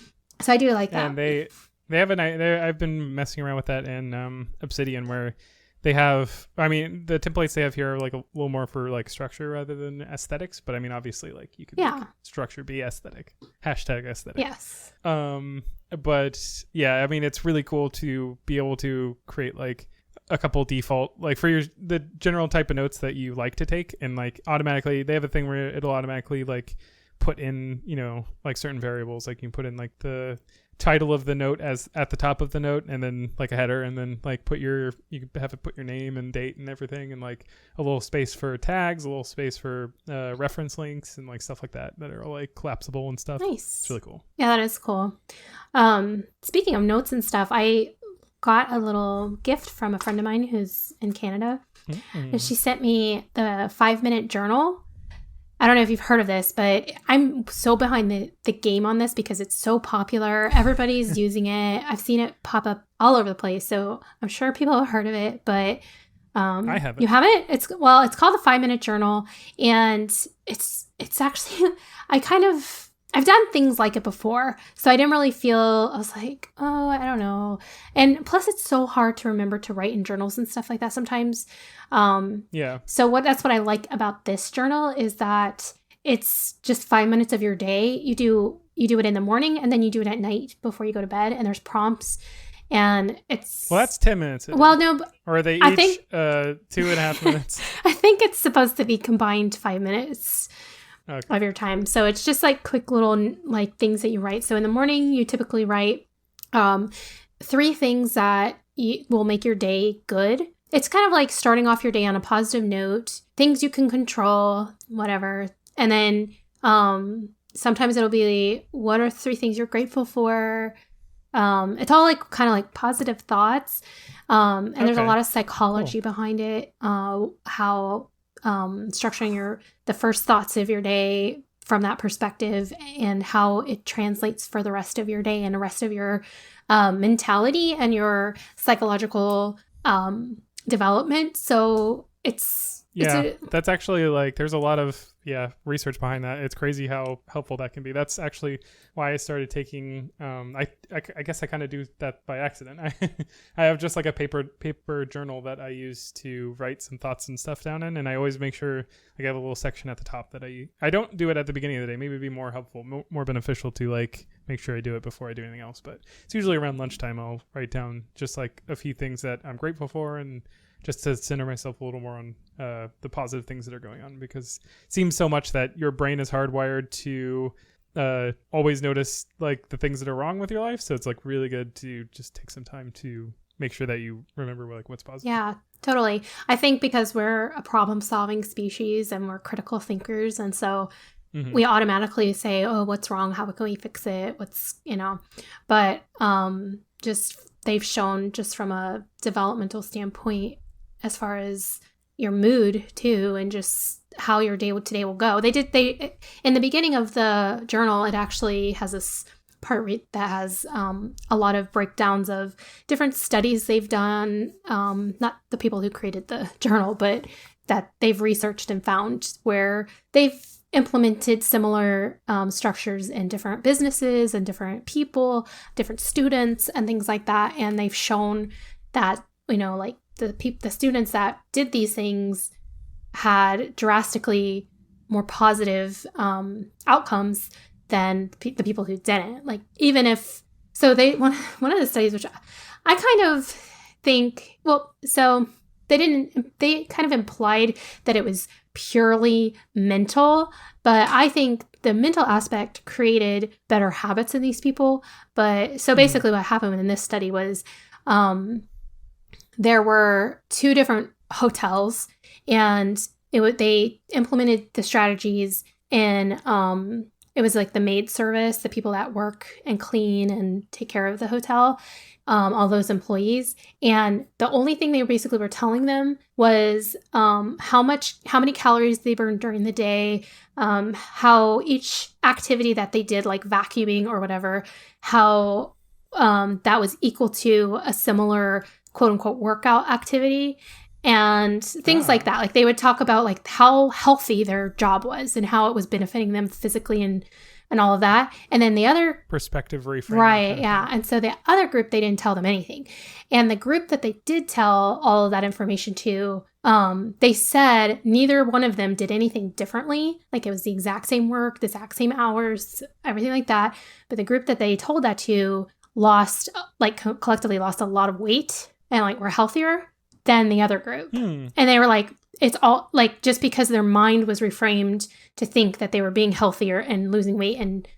So I do like that. And they have I've been messing around with that in Obsidian, where they have, I mean, the templates they have here are like a little more for like structure rather than aesthetics. But I mean, obviously, like you could make structure be aesthetic. #aesthetic. Yes. But yeah, I mean, it's really cool to be able to create like a couple default, like for the general type of notes that you like to take, and like automatically they have a thing where it'll automatically like put in, like certain variables. Like you can put in like the title of the note as at the top of the note, and then like a header, and then like you have to put your name and date and everything, and like a little space for tags, a little space for reference links and like stuff like that are all like collapsible and stuff. Nice. It's really cool. Yeah, that is cool. Speaking of notes and stuff, I got a little gift from a friend of mine who's in Canada. And she sent me the 5-minute journal. I don't know if you've heard of this, but I'm so behind the game on this because it's so popular. Everybody's using it. I've seen it pop up all over the place. So I'm sure people have heard of it, but I haven't. You haven't? It's called the 5-minute journal, and it's actually I've done things like it before, so I didn't really feel, I was like, oh, I don't know. And plus it's so hard to remember to write in journals and stuff like that sometimes. Yeah. So that's what I like about this journal is that it's just 5 minutes of your day. You do it in the morning and then you do it at night before you go to bed, and there's prompts. And it's... Well, that's 10 minutes. Well, no... Or are they each 2.5 minutes? I think it's supposed to be combined 5 minutes of your time. So it's just like quick little like things that you write. So in the morning, you typically write 3 things that will make your day good. It's kind of like starting off your day on a positive note, things you can control, whatever. And then sometimes it'll be, what are 3 things you're grateful for? It's all like kind of like positive thoughts. And there's a lot of psychology behind it. How structuring the first thoughts of your day from that perspective, and how it translates for the rest of your day and the rest of your mentality and your psychological development. So that's actually like, there's a lot of research behind that. It's crazy how helpful that can be. That's actually why I started taking I guess I kind of do that by accident. I have just like a paper journal that I use to write some thoughts and stuff down in, and I always make sure I have a little section at the top that I don't do it at the beginning of the day. Maybe it'd be more helpful, more beneficial to like make sure I do it before I do anything else. But it's usually around lunchtime I'll write down just like a few things that I'm grateful for, and just to center myself a little more on the positive things that are going on, because it seems so much that your brain is hardwired to always notice like the things that are wrong with your life. So it's like really good to just take some time to make sure that you remember like what's positive. Yeah, totally. I think because we're a problem-solving species and we're critical thinkers, and so we automatically say, oh, what's wrong? How can we fix it? But just they've shown just from a developmental standpoint, as far as your mood too, and just how your day today will go. They in the beginning of the journal, it actually has this part that has a lot of breakdowns of different studies they've done, not the people who created the journal, but that they've researched and found where they've implemented similar structures in different businesses and different people, different students and things like that. And they've shown that, like the students that did these things had drastically more positive outcomes than the people who didn't. Like, even if, so one of the studies, which I kind of think, so they kind of implied that it was purely mental, but I think the mental aspect created better habits in these people. But so basically what happened in this study was there were 2 different hotels, and they implemented the strategies in it was like the maid service, the people that work and clean and take care of the hotel, all those employees. And the only thing they basically were telling them was how many calories they burned during the day, how each activity that they did, like vacuuming or whatever, how that was equal to a similar quote unquote workout activity. And things like that. Like, they would talk about like how healthy their job was and how it was benefiting them physically and all of that. And then the other perspective reframing. Right. Yeah. And so the other group, they didn't tell them anything. And the group that they did tell all of that information to, they said neither one of them did anything differently. Like, it was the exact same work, the exact same hours, everything like that. But the group that they told that to collectively lost a lot of weight and like were healthier than the other group. And they were like, it's all like, just because their mind was reframed to think that they were being healthier and losing weight and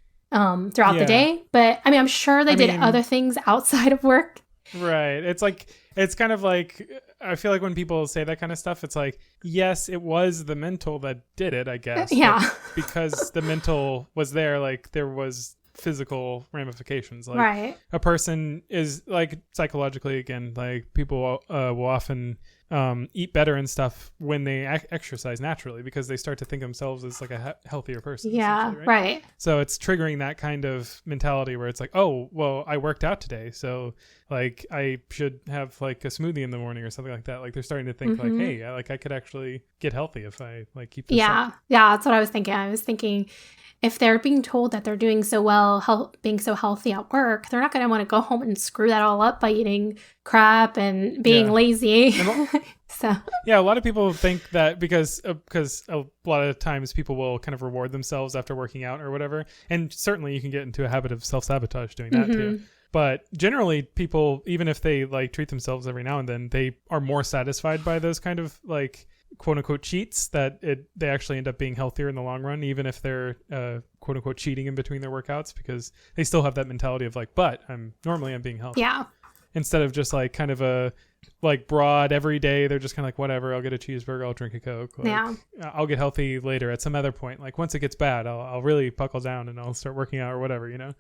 throughout the day. But I mean, I'm sure they did other things outside of work. Right. It's kind of like, I feel like when people say that kind of stuff, it's like, yes, it was the mental that did it, I guess. Yeah. Because the mental was there, like there was physical ramifications. Like, right. A person is like, psychologically, again, like people will often eat better and stuff when they exercise naturally, because they start to think themselves as like a healthier person. Yeah, right. So it's triggering that kind of mentality where it's like, oh, well, I worked out today, so like I should have like a smoothie in the morning or something like that. Like they're starting to think like, hey, I could actually get healthy if I like keep this up. Yeah, that's what I was thinking. I was thinking, if they're being told that they're doing so well, being so healthy at work, they're not going to want to go home and screw that all up by eating crap and being lazy. So yeah, a lot of people think that because a lot of times people will kind of reward themselves after working out or whatever, and certainly you can get into a habit of self-sabotage doing that too. But generally, people, even if they like treat themselves every now and then, they are more satisfied by those kind of like quote unquote cheats, that they actually end up being healthier in the long run, even if they're quote unquote cheating in between their workouts, because they still have that mentality of like, but I'm being healthy. Yeah. Instead of just like kind of a like broad every day, they're just kind of like, whatever, I'll get a cheeseburger, I'll drink a Coke. Like, I'll get healthy later at some other point. Like once it gets bad, I'll really buckle down and I'll start working out or whatever, you know?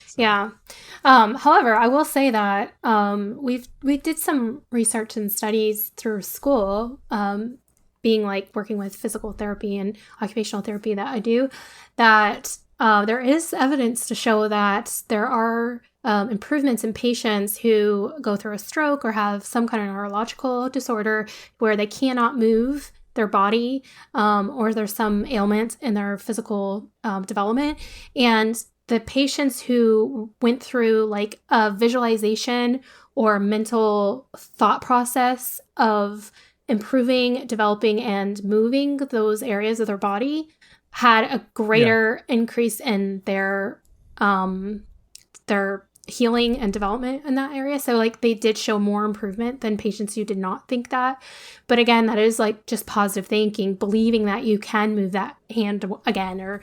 So. Yeah. However, I will say that we did some research and studies through school, being like working with physical therapy and occupational therapy that I do, that there is evidence to show that there are improvements in patients who go through a stroke or have some kind of neurological disorder where they cannot move their body, or there's some ailment in their physical development. And the patients who went through like a visualization or mental thought process of improving, developing, and moving those areas of their body had a greater increase in their healing and development in that area. So like they did show more improvement than patients who did not think that. But again, that is like just positive thinking, believing that you can move that hand again, or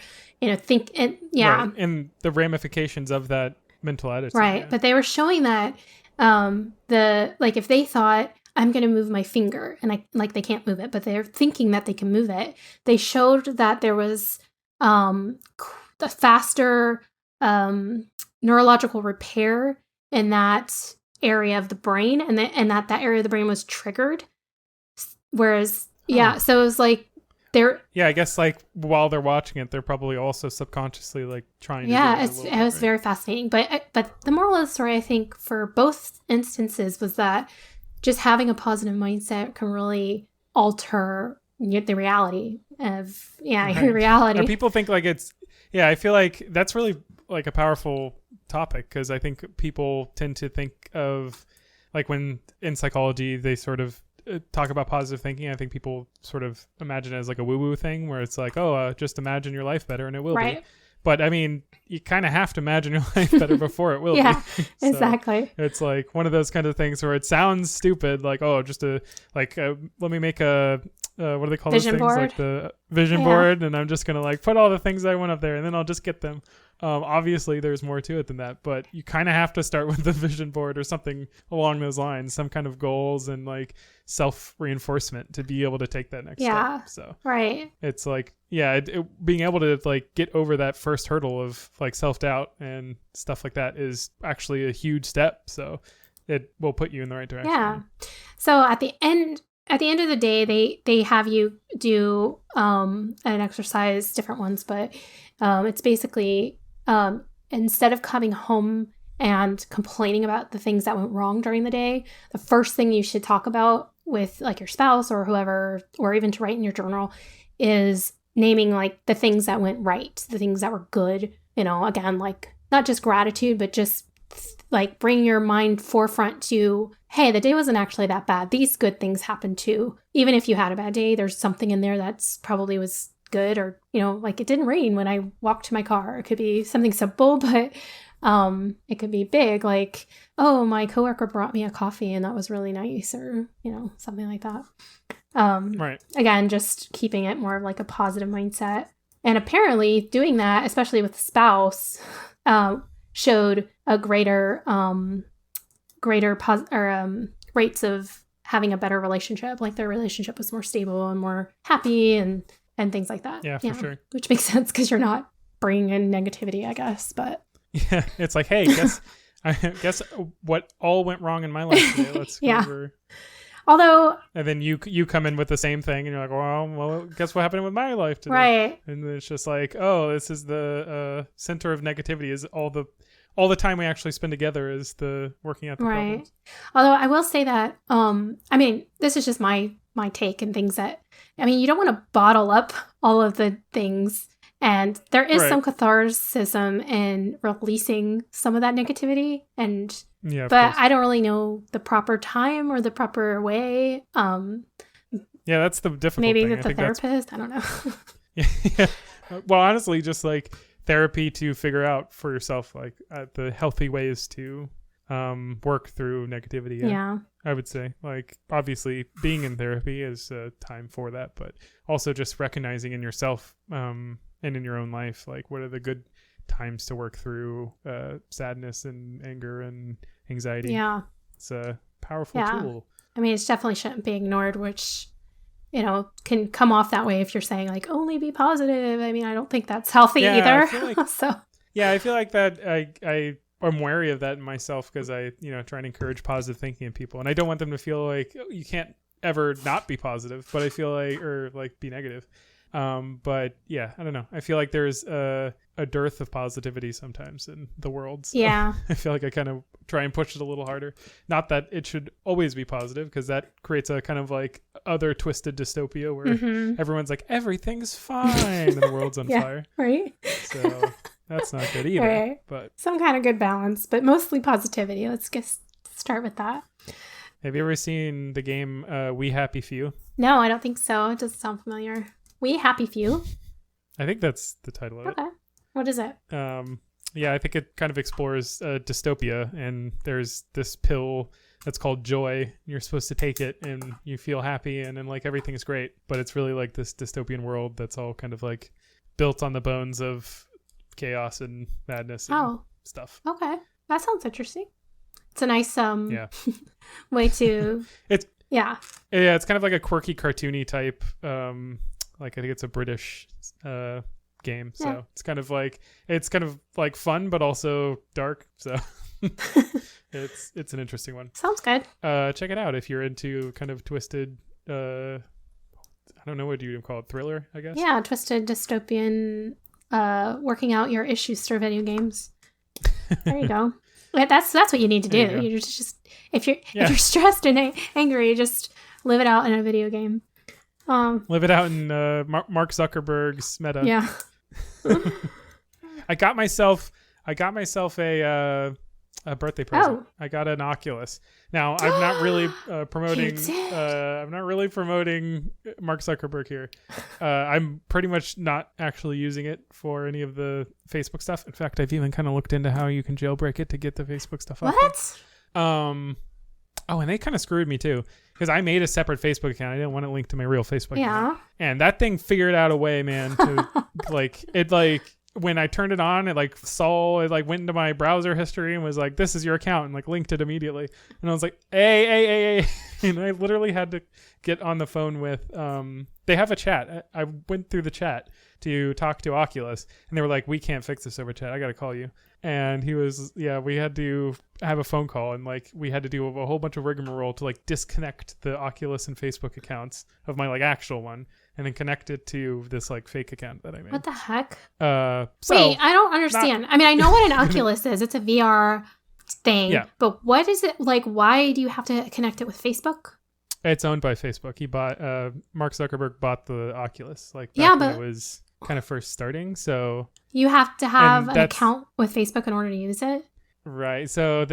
think it. Yeah. Right. And the ramifications of that mental attitude. Right. Yeah. But they were showing that if they thought, I'm going to move my finger, and they can't move it, but they're thinking that they can move it. They showed that there was the faster neurological repair in that area of the brain, and that area of the brain was triggered. Whereas, so it was like they're... Yeah, I guess like while they're watching it, they're probably also subconsciously like trying to do it. It was very fascinating. But the moral of the story, I think, for both instances was that just having a positive mindset can really alter the reality of your reality. And people think like it's I feel like that's really like a powerful topic, because I think people tend to think of like when in psychology they sort of talk about positive thinking, I think people sort of imagine it as like a woo-woo thing where it's like, just imagine your life better and it will be. But I mean, you kind of have to imagine your life better before it will be. Yeah, So exactly. it's like one of those kind of things where it sounds stupid, like, let me make a, what do they call vision those things? Board. Like the vision board. And I'm just going to like put all the things I want up there and then I'll just get them. Obviously there's more to it than that, but you kind of have to start with the vision board or something along those lines, some kind of goals and like self-reinforcement to be able to take that next step. So it's like, being able to like get over that first hurdle of like self-doubt and stuff like that is actually a huge step. So it will put you in the right direction. Yeah. So at the end of the day, they have you do an exercise, different ones, but it's basically instead of coming home and complaining about the things that went wrong during the day, the first thing you should talk about with like your spouse or whoever, or even to write in your journal, is naming like the things that went right, the things that were good, again, like not just gratitude, but just like bring your mind forefront to, hey, the day wasn't actually that bad. These good things happened too. Even if you had a bad day, there's something in there that's probably was good, or, like it didn't rain when I walked to my car. It could be something simple, but it could be big, like, oh, my coworker brought me a coffee and that was really nice, or, something like that. Again, just keeping it more of like a positive mindset. And apparently doing that, especially with the spouse, showed a greater rates of having a better relationship. Like their relationship was more stable and more happy and things like that. Yeah, for sure. Which makes sense because you're not bringing in negativity, I guess. But yeah, it's like, hey, guess what all went wrong in my life today. Let's go over. Although, and then you come in with the same thing, and you're like, well, guess what happened with my life today? Right. And then it's just like, oh, this is the center of negativity. Is all the time we actually spend together is the working out the problems. Although I will say that, I mean, this is just my take and things that, I mean, you don't want to bottle up all of the things. And there is some catharsism in releasing some of that negativity. And, but I don't really know the proper time or the proper way. Yeah, that's the difficult maybe thing. Maybe with a therapist. I don't know. Yeah. Well, honestly, just like therapy to figure out for yourself, like the healthy ways to work through negativity. Yeah. I would say, like, obviously being in therapy is a time for that, but also just recognizing in yourself and in your own life, like, what are the good times to work through sadness and anger and anxiety. Yeah. It's a powerful tool. I mean, it definitely shouldn't be ignored, which, you know, can come off that way if you're saying, like, only be positive. I mean, I don't think that's healthy either. I feel like, I feel like that I'm wary of that in myself because I, try and encourage positive thinking in people. And I don't want them to feel like you can't ever not be positive, but I feel like, or like be negative. But yeah, I don't know. I feel like there's a dearth of positivity sometimes in the world. So yeah. I feel like I kind of try and push it a little harder. Not that it should always be positive, because that creates a kind of like other twisted dystopia where everyone's like, everything's fine and the world's on fire. Right. So that's not good either. Right. But some kind of good balance, but mostly positivity. Let's start with that. Have you ever seen the game We Happy Few? No, I don't think so. It doesn't sound familiar. We Happy Few? I think that's the title of it. Okay. What is it? Yeah, I think it kind of explores dystopia, and there's this pill that's called joy. You're supposed to take it and you feel happy and then like everything is great, but it's really like this dystopian world that's all kind of like built on the bones of chaos and madness and stuff. Okay. That sounds interesting. It's a nice way to it's it's kind of like a quirky cartoony type like I think it's a British game, so it's kind of like fun but also dark, so it's an interesting one. Sounds good. Check it out if you're into kind of twisted I don't know, what do you call it, thriller, I guess? Yeah, twisted dystopian working out your issues through video games. There you go. That's what you need to do. You just if you're stressed and angry, just live it out in a video game. Live it out in Mark Zuckerberg's Meta. Yeah. I got myself a birthday present. I got an Oculus. Now I'm not really promoting. I'm not really promoting Mark Zuckerberg here. I'm pretty much not actually using it for any of the Facebook stuff. In fact, I've even kind of looked into how you can jailbreak it to get the Facebook stuff off. What? Oh, and they kind of screwed me too, because I made a separate Facebook account. I didn't want it linked to my real Facebook account. And that thing figured out a way, man, to when I turned it on, it went into my browser history and was like, this is your account, and like linked it immediately. And I was like, hey. And I literally had to get on the phone with, they have a chat. I went through the chat to talk to Oculus, and they were like, we can't fix this over chat. I got to call you. And we had to have a phone call, and like we had to do a whole bunch of rigmarole to like disconnect the Oculus and Facebook accounts of my like actual one, and then connect it to this like fake account that I made. What the heck? Wait, I don't understand. I mean, I know what an Oculus is. It's a VR thing. Yeah. But what is it like? Why do you have to connect it with Facebook? It's owned by Facebook. He bought Mark Zuckerberg bought the Oculus when it was kind of first starting. So you have to have an account with Facebook in order to use it. Right. So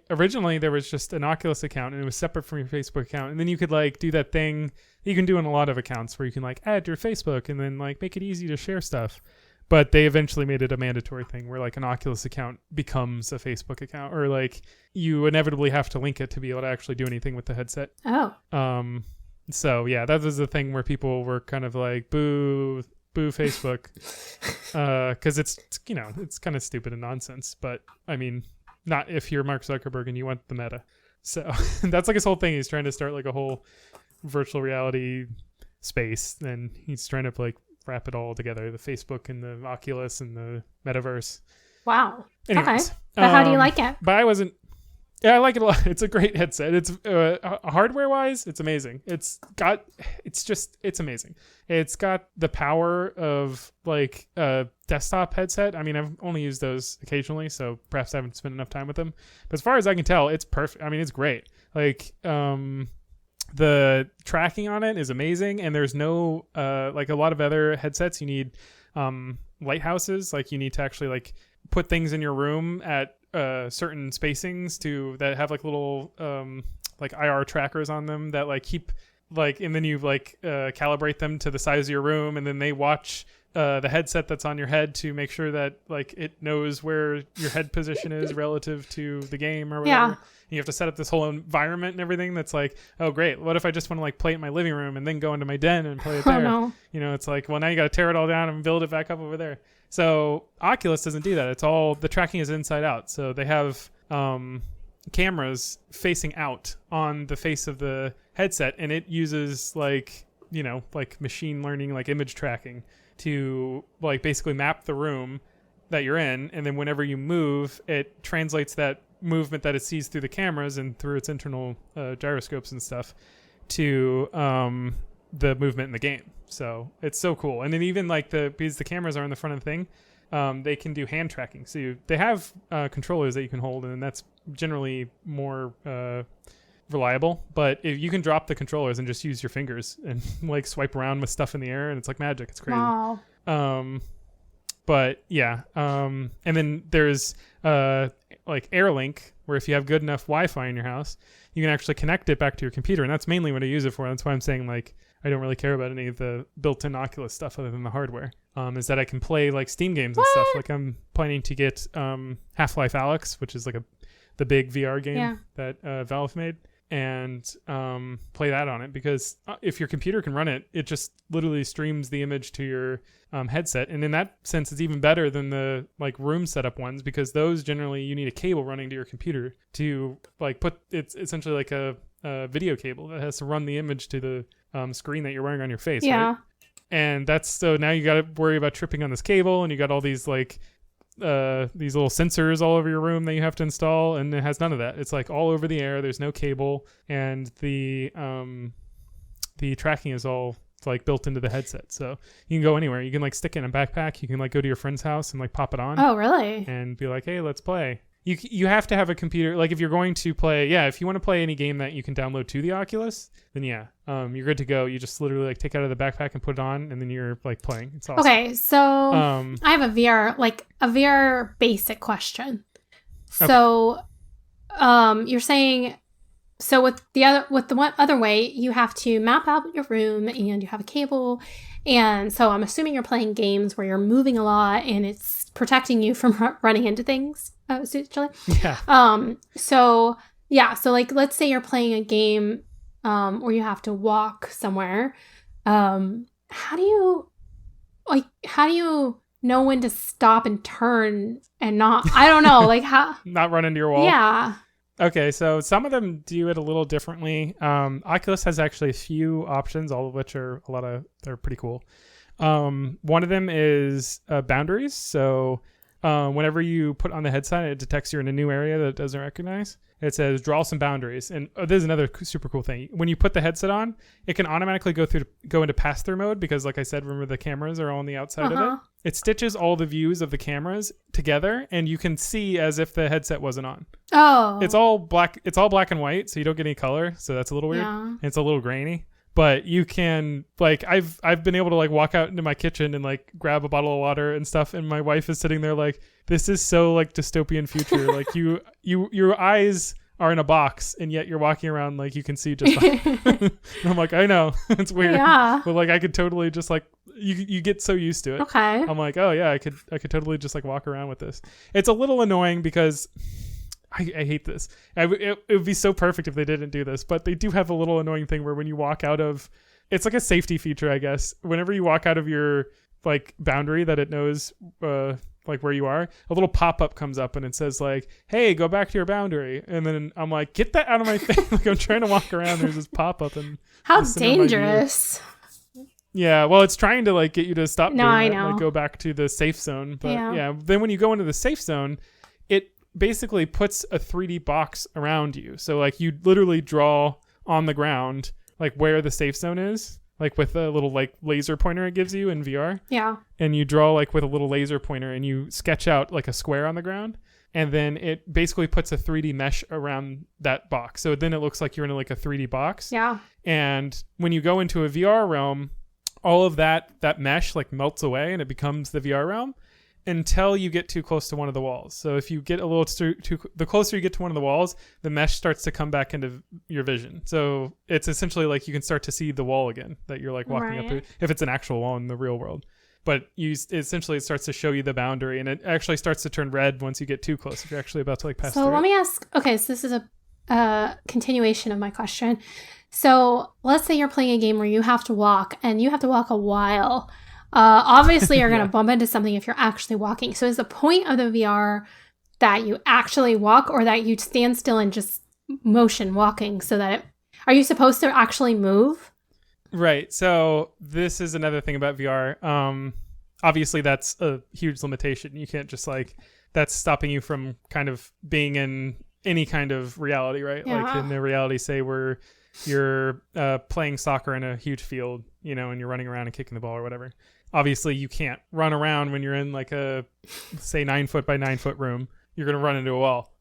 originally there was just an Oculus account, and it was separate from your Facebook account. And then you could like do that thing you can do in a lot of accounts where you can like add your Facebook and then like make it easy to share stuff. But they eventually made it a mandatory thing where like an Oculus account becomes a Facebook account, or like you inevitably have to link it to be able to actually do anything with the headset. Oh. So yeah, that was the thing where people were kind of like, boo Facebook, because it's kind of stupid and nonsense. But I mean, not if you're Mark Zuckerberg and you want the Meta. So that's like his whole thing. He's trying to start like a whole virtual reality space, and he's trying to like wrap it all together, the Facebook and the Oculus and the metaverse. Wow. Anyways, okay. But how do you like it? But I wasn't Yeah, I like it a lot. It's a great headset. It's hardware wise, it's amazing. It's amazing. It's got the power of like a desktop headset. I mean, I've only used those occasionally, so perhaps I haven't spent enough time with them. But as far as I can tell, it's perfect. I mean, it's great. Like, the tracking on it is amazing, and there's no like a lot of other headsets, you need lighthouses. Like, you need to actually like put things in your room at certain spacings that have like little like IR trackers on them that like keep like, and then you like calibrate them to the size of your room, and then they watch the headset that's on your head to make sure that like it knows where your head position is relative to the game or whatever. And you have to set up this whole environment and everything that's like, oh great, what if I just want to like play it in my living room and then go into my den and play it there? No. You know, it's like, well, now you got to tear it all down and build it back up over there. So Oculus doesn't do that. It's all, the tracking is inside out. So they have cameras facing out on the face of the headset, and it uses like, you know, like machine learning, like image tracking to like basically map the room that you're in. And then whenever you move, it translates that movement that it sees through the cameras and through its internal gyroscopes and stuff to the movement in the game. So it's so cool. And then even like because the cameras are in the front of the thing, they can do hand tracking. So they have controllers that you can hold, and that's generally more reliable. But if you can drop the controllers and just use your fingers and like swipe around with stuff in the air, and it's like magic. It's crazy. Wow. But yeah. And then there's like AirLink, where if you have good enough Wi-Fi in your house, you can actually connect it back to your computer. And that's mainly what I use it for. That's why I'm saying like I don't really care about any of the built-in Oculus stuff other than the hardware. Is that I can play like Steam games and stuff. Like I'm planning to get Half-Life Alyx, which is like the big VR game that Valve made, and play that on it, because if your computer can run it, it just literally streams the image to your headset. And in that sense, it's even better than the like room setup ones, because those generally you need a cable running to your computer to like it's essentially like a video cable that has to run the image to the screen that you're wearing on your face. Right? And that's, so now you got to worry about tripping on this cable, and you got all these like these little sensors all over your room that you have to install, and it has none of that. It's like all over the air. There's no cable, and the tracking is all like built into the headset, so you can go anywhere. You can like stick it in a backpack. You can like go to your friend's house and like pop it on. Oh, really? And be like, hey, let's play. You have to have a computer. Like if you're going to play, if you want to play any game that you can download to the Oculus, then you're good to go. You just literally like take it out of the backpack and put it on, and then you're like playing. It's awesome. Okay, so I have a VR basic question. So you're saying, so with the one other way, you have to map out your room and you have a cable, and so I'm assuming you're playing games where you're moving a lot and it's protecting you from running into things. Essentially. So like let's say you're playing a game where you have to walk somewhere. How do you know when to stop and turn and not, I don't know, like how not run into your wall? Yeah. Okay, so some of them do it a little differently. Oculus has actually a few options, all of which they're pretty cool. One of them is boundaries. So whenever you put on the headset, it detects you're in a new area that it doesn't recognize. It says draw some boundaries. And there's another super cool thing. When you put the headset on, it can automatically go into pass-through mode, because like I said, remember the cameras are all on the outside of it. It stitches all the views of the cameras together, and you can see as if the headset wasn't on. Oh. It's all black and white, so you don't get any color. So that's a little weird. Yeah. And it's a little grainy. But you can, like, I've been able to like walk out into my kitchen and like grab a bottle of water and stuff, and my wife is sitting there like, this is so like dystopian future. Like your eyes are in a box, and yet you're walking around like you can see just fine. And I'm like, I know, it's weird. Yeah. But like I could totally just like you get so used to it. Okay. I'm like, oh yeah, I could totally just like walk around with this. It's a little annoying because I hate this. It would be so perfect if they didn't do this, but they do have a little annoying thing where when you walk out of, it's like a safety feature, I guess. Whenever you walk out of your like boundary that it knows like where you are, a little pop-up comes up and it says like, hey, go back to your boundary. And then I'm like, get that out of my face. Like I'm trying to walk around, there's this pop-up, and how dangerous. Yeah, well, it's trying to like get you to stop doing I that, know. like go back to the safe zone. But yeah, then when you go into the safe zone, it basically puts a 3D box around you. So like you literally draw on the ground like where the safe zone is, like with a little like laser pointer it gives you in VR. Yeah. And you draw like with a little laser pointer and you sketch out like a square on the ground. And then it basically puts a 3D mesh around that box. So then it looks like you're in like a 3D box. Yeah. And when you go into a VR realm, all of that mesh like melts away and it becomes the VR realm until you get too close to one of the walls. So if you get a little the closer you get to one of the walls, the mesh starts to come back into your vision. So it's essentially like you can start to see the wall again that you're like walking up, if it's an actual wall in the real world. But it starts to show you the boundary, and it actually starts to turn red once you get too close if you're actually about to like pass through. So let me ask, okay, so this is a continuation of my question. So let's say you're playing a game where you have to walk, and you have to walk a while. Obviously, you're going to bump into something if you're actually walking. So is the point of the VR that you actually walk, or that you stand still and just motion walking so that are you supposed to actually move? Right. So this is another thing about VR. Obviously, that's a huge limitation. You can't just like, that's stopping you from kind of being in any kind of reality, right? Yeah. Like in the reality, say where you're playing soccer in a huge field, you know, and you're running around and kicking the ball or whatever. Obviously, you can't run around when you're in like a, say, 9 foot by 9 foot room. You're going to run into a wall.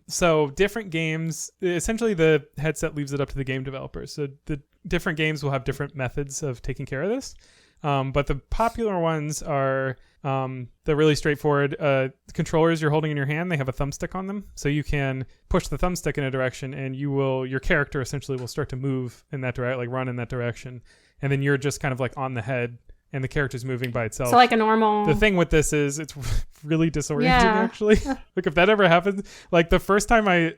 So different games, essentially the headset leaves it up to the game developers. So the different games will have different methods of taking care of this. But the popular ones are the really straightforward controllers you're holding in your hand. They have a thumbstick on them. So you can push the thumbstick in a direction and your character essentially will start to move in that direction, like run in that direction. And then you're just kind of like on the head and the character's moving by itself. So like a normal... The thing with this is it's really disorienting, actually. Like if that ever happens, like the first time I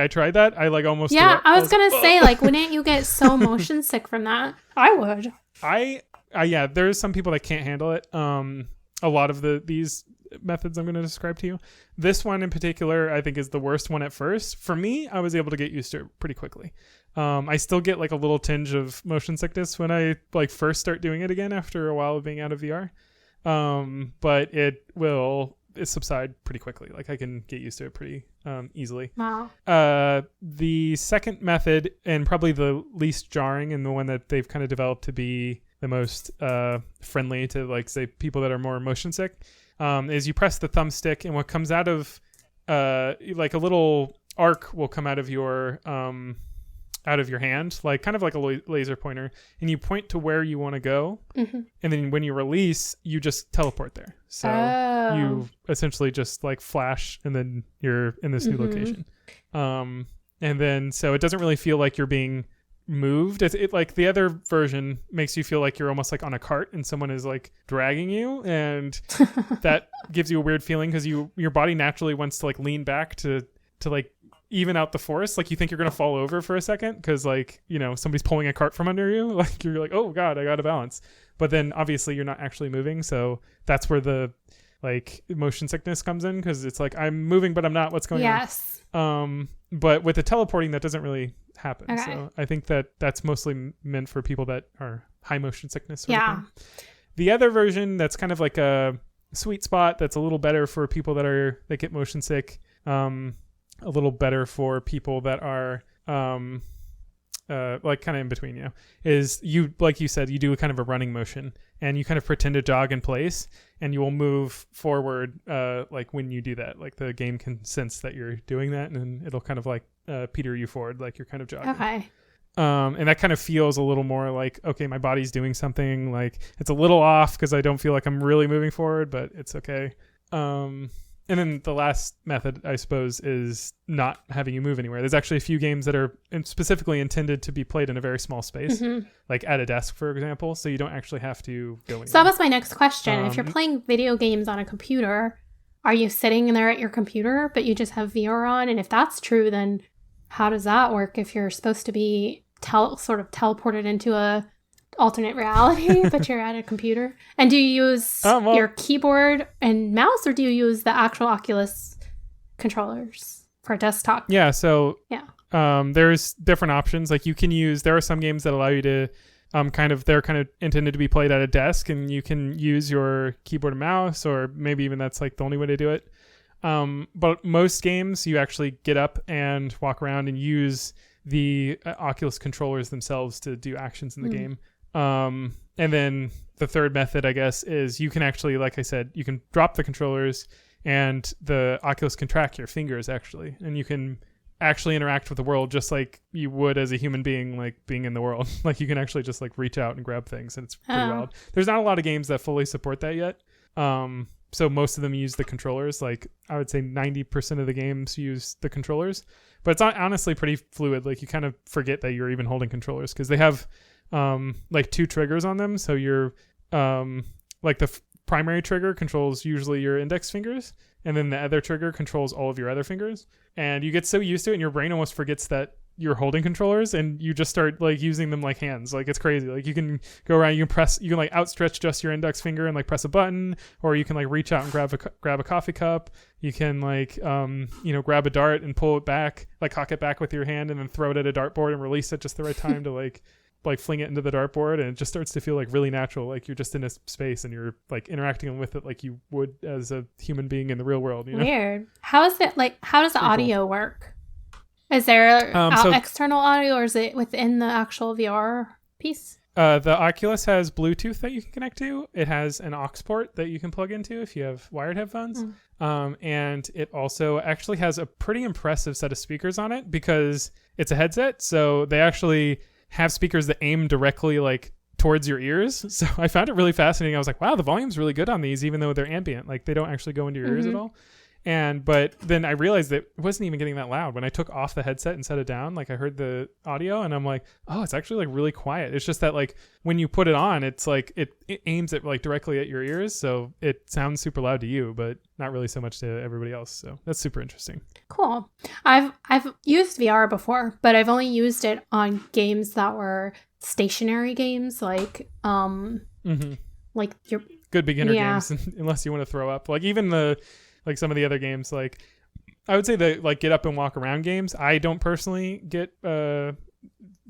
tried that, I like almost... Yeah, I was going to say, like, wouldn't you get so motion sick from that? I would. Yeah, there's some people that can't handle it. A lot of these methods I'm going to describe to you. This one in particular, I think is the worst one at first. For me, I was able to get used to it pretty quickly. I still get like a little tinge of motion sickness when I like first start doing it again after a while of being out of VR. But it subside pretty quickly. Like I can get used to it pretty easily. Wow. The second method, and probably the least jarring and the one that they've kind of developed to be the most friendly to like say people that are more motion sick, is you press the thumbstick and what comes out of like a little arc will come out of your hand, like kind of like a laser pointer, and you point to where you want to go. Mm-hmm. And then when you release, you just teleport there. So you essentially just like flash and then you're in this new location. And then so it doesn't really feel like you're being moved. It like the other version makes you feel like you're almost like on a cart and someone is like dragging you, and that gives you a weird feeling because your body naturally wants to like lean back to like even out the force. Like you think you're gonna fall over for a second because like, you know, somebody's pulling a cart from under you. Like you're like, oh god, I gotta balance. But then obviously you're not actually moving, so that's where the like motion sickness comes in, because it's like I'm moving but I'm not. What's going on? But with the teleporting, that doesn't really happen. Okay. So I think that's mostly meant for people that are high motion sickness sort of thing. The other version that's kind of like a sweet spot that's a little better for people that get motion sick, a little better for people that are like kind of in between, you know, is you, like you said, you do kind of a running motion and you kind of pretend to jog in place and you will move forward like when you do that. Like the game can sense that you're doing that and it'll kind of like peter you forward like you're kind of jogging. Okay. And that kind of feels a little more like, okay, my body's doing something, like it's a little off because I don't feel like I'm really moving forward, but it's okay. And then the last method, I suppose, is not having you move anywhere. There's actually a few games that are specifically intended to be played in a very small space, like at a desk, for example, so you don't actually have to go anywhere. So that was my next question. If you're playing video games on a computer, are you sitting there at your computer, but you just have VR on? And if that's true, then how does that work if you're supposed to be sort of teleported into a alternate reality, but you're at a computer? And do you use your keyboard and mouse, or do you use the actual Oculus controllers for desktop? Yeah, so there's different options. Like you can use, there are some games that allow you to they're kind of intended to be played at a desk, and you can use your keyboard and mouse, or maybe even that's like the only way to do it. But most games, you actually get up and walk around and use the Oculus controllers themselves to do actions in the game. And then the third method, I guess, is you can actually, like I said, you can drop the controllers and the Oculus can track your fingers actually. And you can actually interact with the world just like you would as a human being, like being in the world. Like you can actually just like reach out and grab things, and it's pretty wild. There's not a lot of games that fully support that yet. So most of them use the controllers. Like I would say 90% of the games use the controllers, but it's honestly pretty fluid. Like you kind of forget that you're even holding controllers because they have like 2 triggers on them. So you're like the primary trigger controls usually your index fingers, and then the other trigger controls all of your other fingers. And you get so used to it and your brain almost forgets that you're holding controllers, and you just start like using them like hands. Like it's crazy. Like you can go around, you can like outstretch just your index finger and like press a button, or you can like reach out and grab a coffee cup. You can like grab a dart and pull it back, like cock it back with your hand, and then throw it at a dartboard and release it just the right time to like fling it into the dartboard, and it just starts to feel like really natural. Like you're just in a space and you're like interacting with it like you would as a human being in the real world. You know? Weird. How is it like? How does the audio work? Is there external audio, or is it within the actual VR piece? The Oculus has Bluetooth that you can connect to. It has an aux port that you can plug into if you have wired headphones. And it also actually has a pretty impressive set of speakers on it because it's a headset. So they actually have speakers that aim directly like towards your ears. So I found it really fascinating. I was like, wow, the volume's really good on these, even though they're ambient. Like they don't actually go into your ears at all. But then I realized that it wasn't even getting that loud. When I took off the headset and set it down, like I heard the audio and I'm like, oh, it's actually like really quiet. It's just that like when you put it on, it's like it aims it like directly at your ears. So it sounds super loud to you, but not really so much to everybody else. So that's super interesting. Cool. I've used VR before, but I've only used it on games that were stationary games, like like your good beginner games, unless you want to throw up. Like even like some of the other games, like I would say the like get up and walk around games. I don't personally get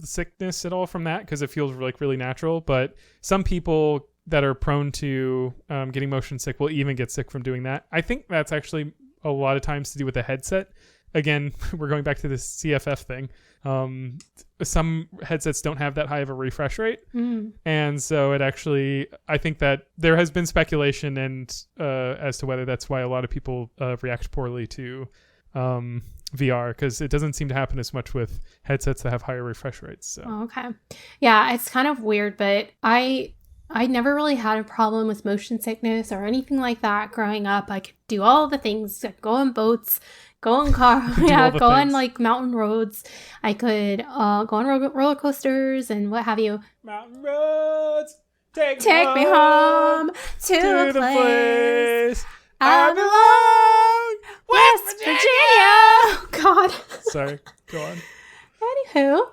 sickness at all from that because it feels like really natural. But some people that are prone to getting motion sick will even get sick from doing that. I think that's actually a lot of times to do with the headset. Again, we're going back to this CFF thing. Some headsets don't have that high of a refresh rate. And so it actually, I think that there has been speculation and as to whether that's why a lot of people react poorly to VR, because it doesn't seem to happen as much with headsets that have higher refresh rates. So. Oh, okay. Yeah, it's kind of weird, but I never really had a problem with motion sickness or anything like that growing up. I could do all the things, like go on boats, go on cars, go on like mountain roads. I could go on roller coasters and what have you. Mountain roads, take me home to the place I belong, West Virginia. Oh, God. Sorry, go on. Anywho.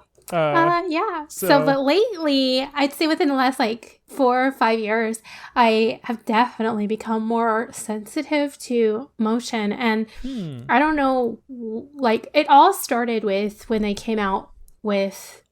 Yeah. But lately, I'd say within the last like 4 or 5 years, I have definitely become more sensitive to motion. And I don't know, like it all started with when they came out with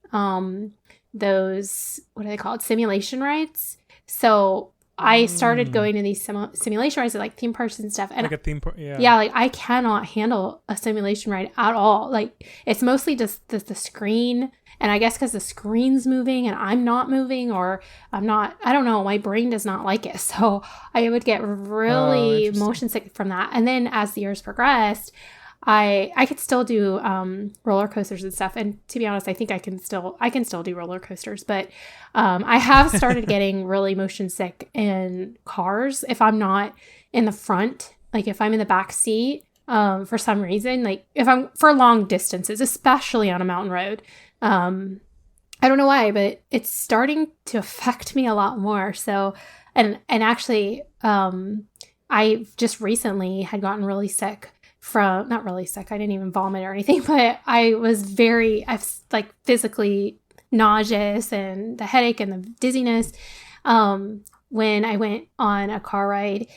those, what are they called? Simulation rides. So I started going to these simulation rides at like theme parks and stuff. And like a theme park, yeah. Yeah, like I cannot handle a simulation ride at all. Like it's mostly just the screen. And I guess because the screen's moving and I'm not moving, or I don't know, my brain does not like it. So I would get really motion sick from that. And then as the years progressed, I could still do roller coasters and stuff. And to be honest, I think I can still do roller coasters. But I have started getting really motion sick in cars if I'm not in the front, like if I'm in the back seat for some reason, like if I'm for long distances, especially on a mountain road. I don't know why, but it's starting to affect me a lot more. So, and actually, I just recently had gotten really sick from, not really sick, I didn't even vomit or anything, but I was like physically nauseous and the headache and the dizziness, when I went on a car ride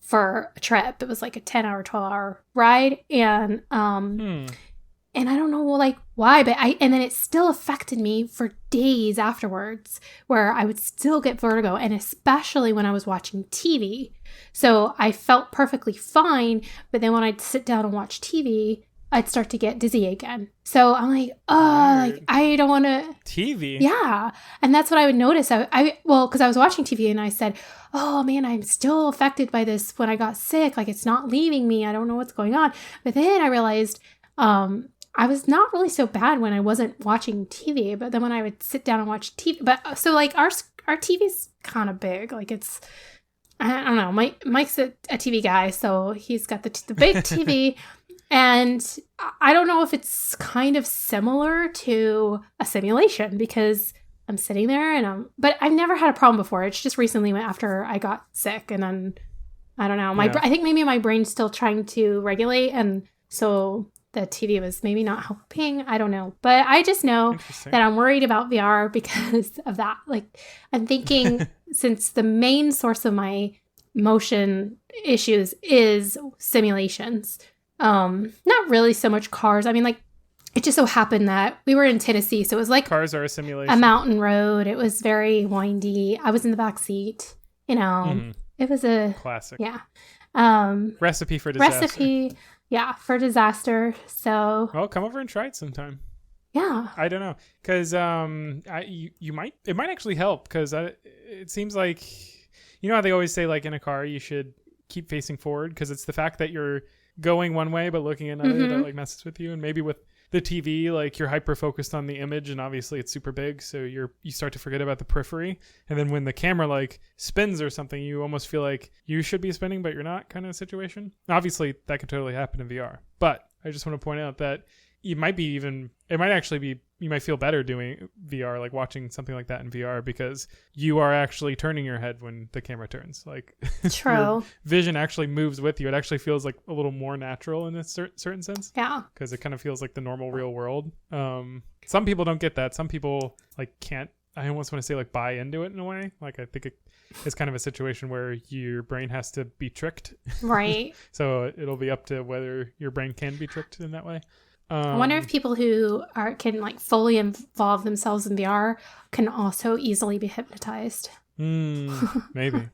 for a trip. It was like a 10-hour, 12-hour ride. And, and I don't know like why, but and then it still affected me for days afterwards, where I would still get vertigo. And especially when I was watching TV, So I felt perfectly fine. But then when I'd sit down and watch TV, I'd start to get dizzy again. So I'm like, like I don't want to. TV? Yeah. And that's what I would notice. Well, because I was watching TV and I said, oh man, I'm still affected by this when I got sick. Like it's not leaving me. I don't know what's going on. But then I realized I was not really so bad when I wasn't watching TV. But then when I would sit down and watch TV, but so like our TV's kind of big. Like it's, I don't know. Mike's a TV guy, so he's got the big TV. And I don't know if it's kind of similar to a simulation because I'm sitting there but I've never had a problem before. It's just recently after I got sick and then I don't know. I think maybe my brain's still trying to regulate. And so the TV was maybe not helping. I don't know. But I just know that I'm worried about VR because of that. Like I'm thinking since the main source of my motion issues is simulations. Not really so much cars. I mean, like, it just so happened that we were in Tennessee, so it was like cars are a simulation. A mountain road. It was very windy. I was in the back seat. It was a classic. Yeah. Recipe for disaster. For disaster. So. Well, come over and try it sometime. Yeah. I don't know, because it might actually help, because it seems like, you know how they always say like in a car you should keep facing forward, because it's the fact that you're going one way but looking another that like messes with you. And maybe with the TV, like you're hyper focused on the image and obviously it's super big, so you start to forget about the periphery. And then when the camera like spins or something, you almost feel like you should be spinning but you're not, kind of situation. Obviously that could totally happen in VR, but I just want to point out that you might feel better doing VR, like watching something like that in VR, because you are actually turning your head when the camera turns. Like True. Your vision actually moves with you. It actually feels like a little more natural in a certain sense. Yeah. Because it kind of feels like the normal real world. Some people don't get that. Some people like can't, I almost want to say like buy into it in a way. Like I think it's kind of a situation where your brain has to be tricked. Right. So it'll be up to whether your brain can be tricked in that way. I wonder if people who can like fully involve themselves in VR can also easily be hypnotized. Maybe.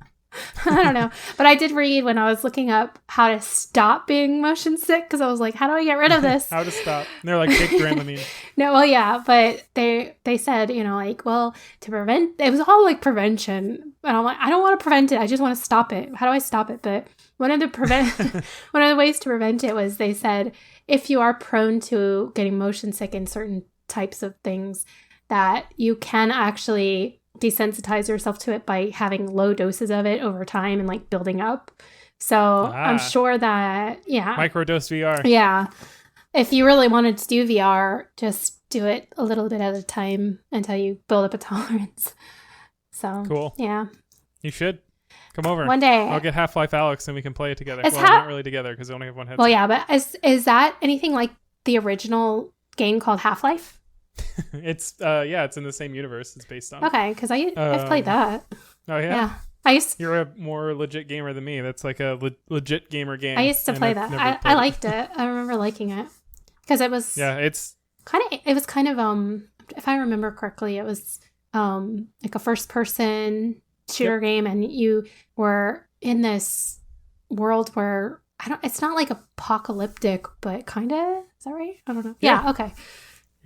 I don't know. But I did read when I was looking up how to stop being motion sick, because I was like, how do I get rid of this? How to stop. And they're like, take Dramamine. No, well, yeah. But they said, like, well, to prevent, it was all like prevention. And I'm like, I don't want to prevent it. I just want to stop it. How do I stop it? But one of the ways to prevent it was, they said, if you are prone to getting motion sick in certain types of things, that you can actually desensitize yourself to it by having low doses of it over time and like building up. So I'm sure that, Microdose VR. Yeah. If you really wanted to do VR, just do it a little bit at a time until you build up a tolerance. So cool. Yeah. You should. Come over. One day. I'll get Half-Life Alex and we can play it together. Not really together because we only have one headset. Well, yeah, but is that anything like the original game called Half-Life? It's it's in the same universe it's based on. Okay, because I've played that. Oh yeah? Yeah. You're a more legit gamer than me. That's like a legit gamer game. I used to play that. I liked it. I remember liking it. Because it was it's kind of if I remember correctly, it was like a first person shooter game, and you were in this world where it's not like apocalyptic, but kind of, is that right? I don't know. Yeah, okay.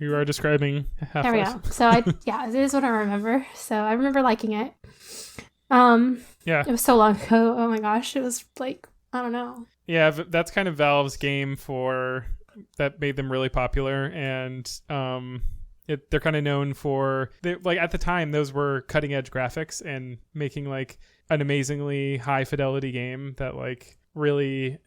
You are describing Half-Life. There we go. So it is what I remember. So I remember liking it. It was so long ago. Oh my gosh, it was like, I don't know. Yeah, that's kind of Valve's game that made them really popular, and they're kind of known for, like at the time those were cutting edge graphics and making like an amazingly high fidelity game that like really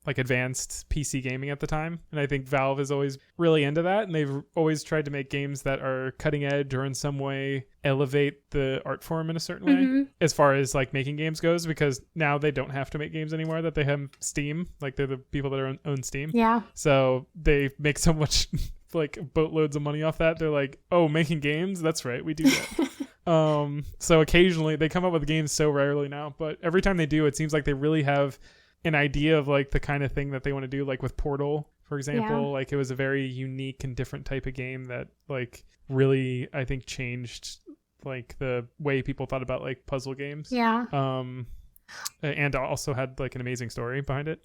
like advanced PC gaming at the time. And I think Valve is always really into that, and they've always tried to make games that are cutting edge or in some way elevate the art form in a certain way as far as like making games goes, because now they don't have to make games anymore that they have Steam. Like they're the people that own Steam. Yeah. So they make so much like boatloads of money off that. They're like, oh, making games? That's right, we do that. So occasionally they come up with games, so rarely now, but every time they do, it seems like they really have an idea of like the kind of thing that they want to do. Like with Portal, for example, like it was a very unique and different type of game that like really, I think, changed like the way people thought about like puzzle games. Yeah. and also had like an amazing story behind it,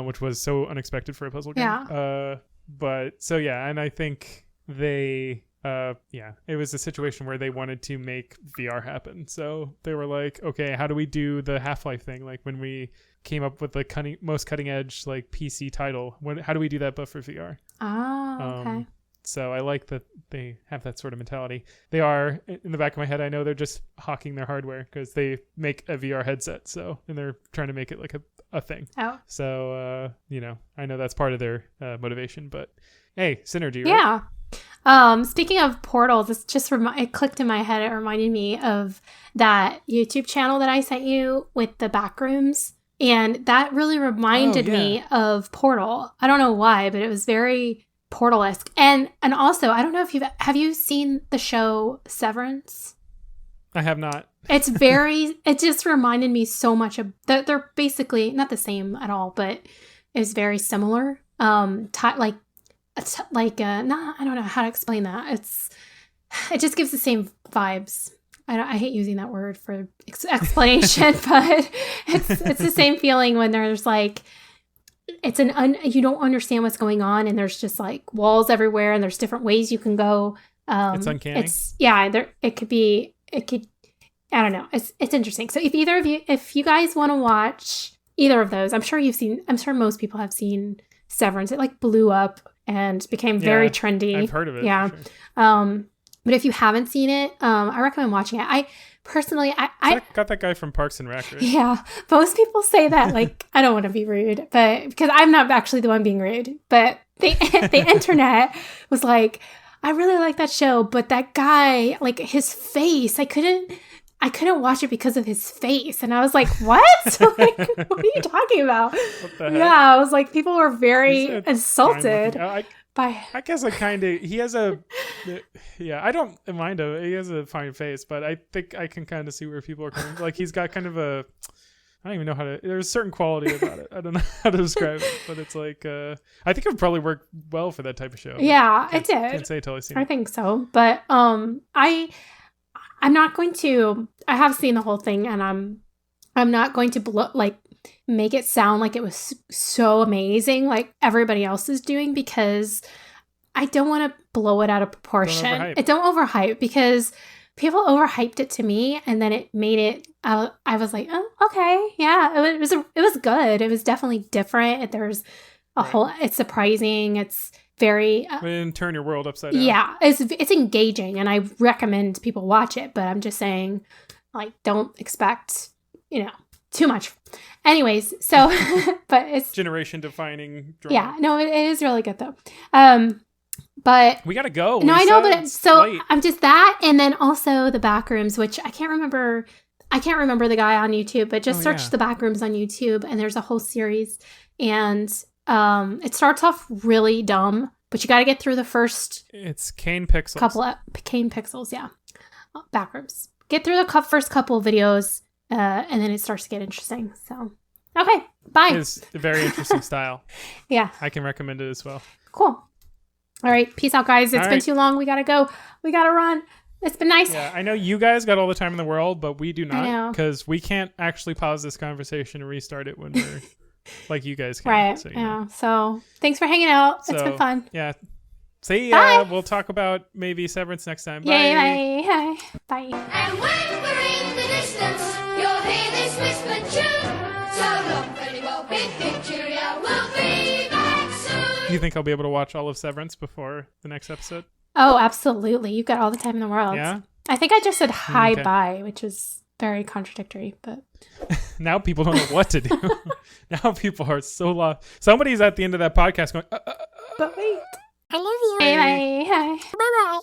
which was so unexpected for a puzzle game. But so yeah, and I think they it was a situation where they wanted to make VR happen. So they were like, okay, how do we do the Half-Life thing? Like when we came up with the most cutting edge like PC title, how do we do that but for VR? Okay. So I like that they have that sort of mentality. They are, in the back of my head, I know they're just hawking their hardware because they make a VR headset. And they're trying to make it like a thing. Oh. So, I know that's part of their motivation, but hey, synergy, right? Yeah. Speaking of portals, it clicked in my head. It reminded me of that YouTube channel that I sent you with the backrooms. And that really reminded me of Portal. I don't know why, but it was very Portal-esque. And also, I don't know if have you seen the show Severance? I have not. It just reminded me so much of they're basically not the same at all, but it's very similar. I don't know how to explain that. It just gives the same vibes. I hate using that word for explanation, but it's the same feeling when there's like, you don't understand what's going on, and there's just like walls everywhere, and there's different ways you can go. It's uncanny. I don't know. It's interesting. So if you guys want to watch either of those, I'm sure most people have seen Severance. It like blew up and became very trendy. I've heard of it. Yeah. Sure. But if you haven't seen it, I recommend watching it. I personally, I got that guy from Parks and Rec, right? Yeah. Most people say that, like, I don't want to be rude, but because I'm not actually the one being rude, but the internet was like, I really like that show, but that guy, like his face, I couldn't watch it because of his face. And I was like, what? Like, what are you talking about? What the heck? Yeah, I was like, people were very insulted. I guess he has I don't mind him. He has a fine face, but I think I can kind of see where people are coming. Like he's got kind of I don't even know there's a certain quality about it. I don't know how to describe it, but it's like, I think it would probably work well for that type of show. Yeah, it did. Can't say until I've seen it. I think so. But, I'm not going to, I have seen the whole thing, and I'm not going to make it sound like it was so amazing like everybody else is doing, because I don't want to blow it out of proportion. Don't overhype, because people overhyped it to me, and then it made it, I was like, oh, okay, yeah, it was good. It was definitely different. There's it's surprising. It's very and turn your world upside down. Yeah, it's engaging, and I recommend people watch it, but I'm just saying, like, don't expect, too much. Anyways, so but it's generation defining drama. Yeah, no, it is really good though. But we gotta go. No, I know, but I'm just that, and then also the Backrooms, which I can't remember the guy on YouTube, but just search the Backrooms on YouTube, and there's a whole series, and it starts off really dumb, but you got to get through the first. It's Kane Pixels. Kane Pixels, yeah. Backrooms. Get through the first couple videos, and then it starts to get interesting. So, okay, bye. It's a very interesting style. Yeah, I can recommend it as well. Cool. All right, peace out, guys. It's been too long. We gotta go. We gotta run. It's been nice. Yeah, I know you guys got all the time in the world, but we do not, because we can't actually pause this conversation and restart it when we're like you guys can. Right. So, yeah. So thanks for hanging out. It's been fun. Yeah. See, we'll talk about maybe Severance next time. Yay, bye. Bye. And when we're in the distance, you'll hear this whispered tune. So long, very well, big cheerio, we'll be back soon. You think I'll be able to watch all of Severance before the next episode? Oh, absolutely. You've got all the time in the world. Yeah? I think I just said bye, which is very contradictory, but... Now people don't know what to do. Now people are so lost. Somebody's at the end of that podcast going, But wait. I love you. Bye. Bye. Bye-bye.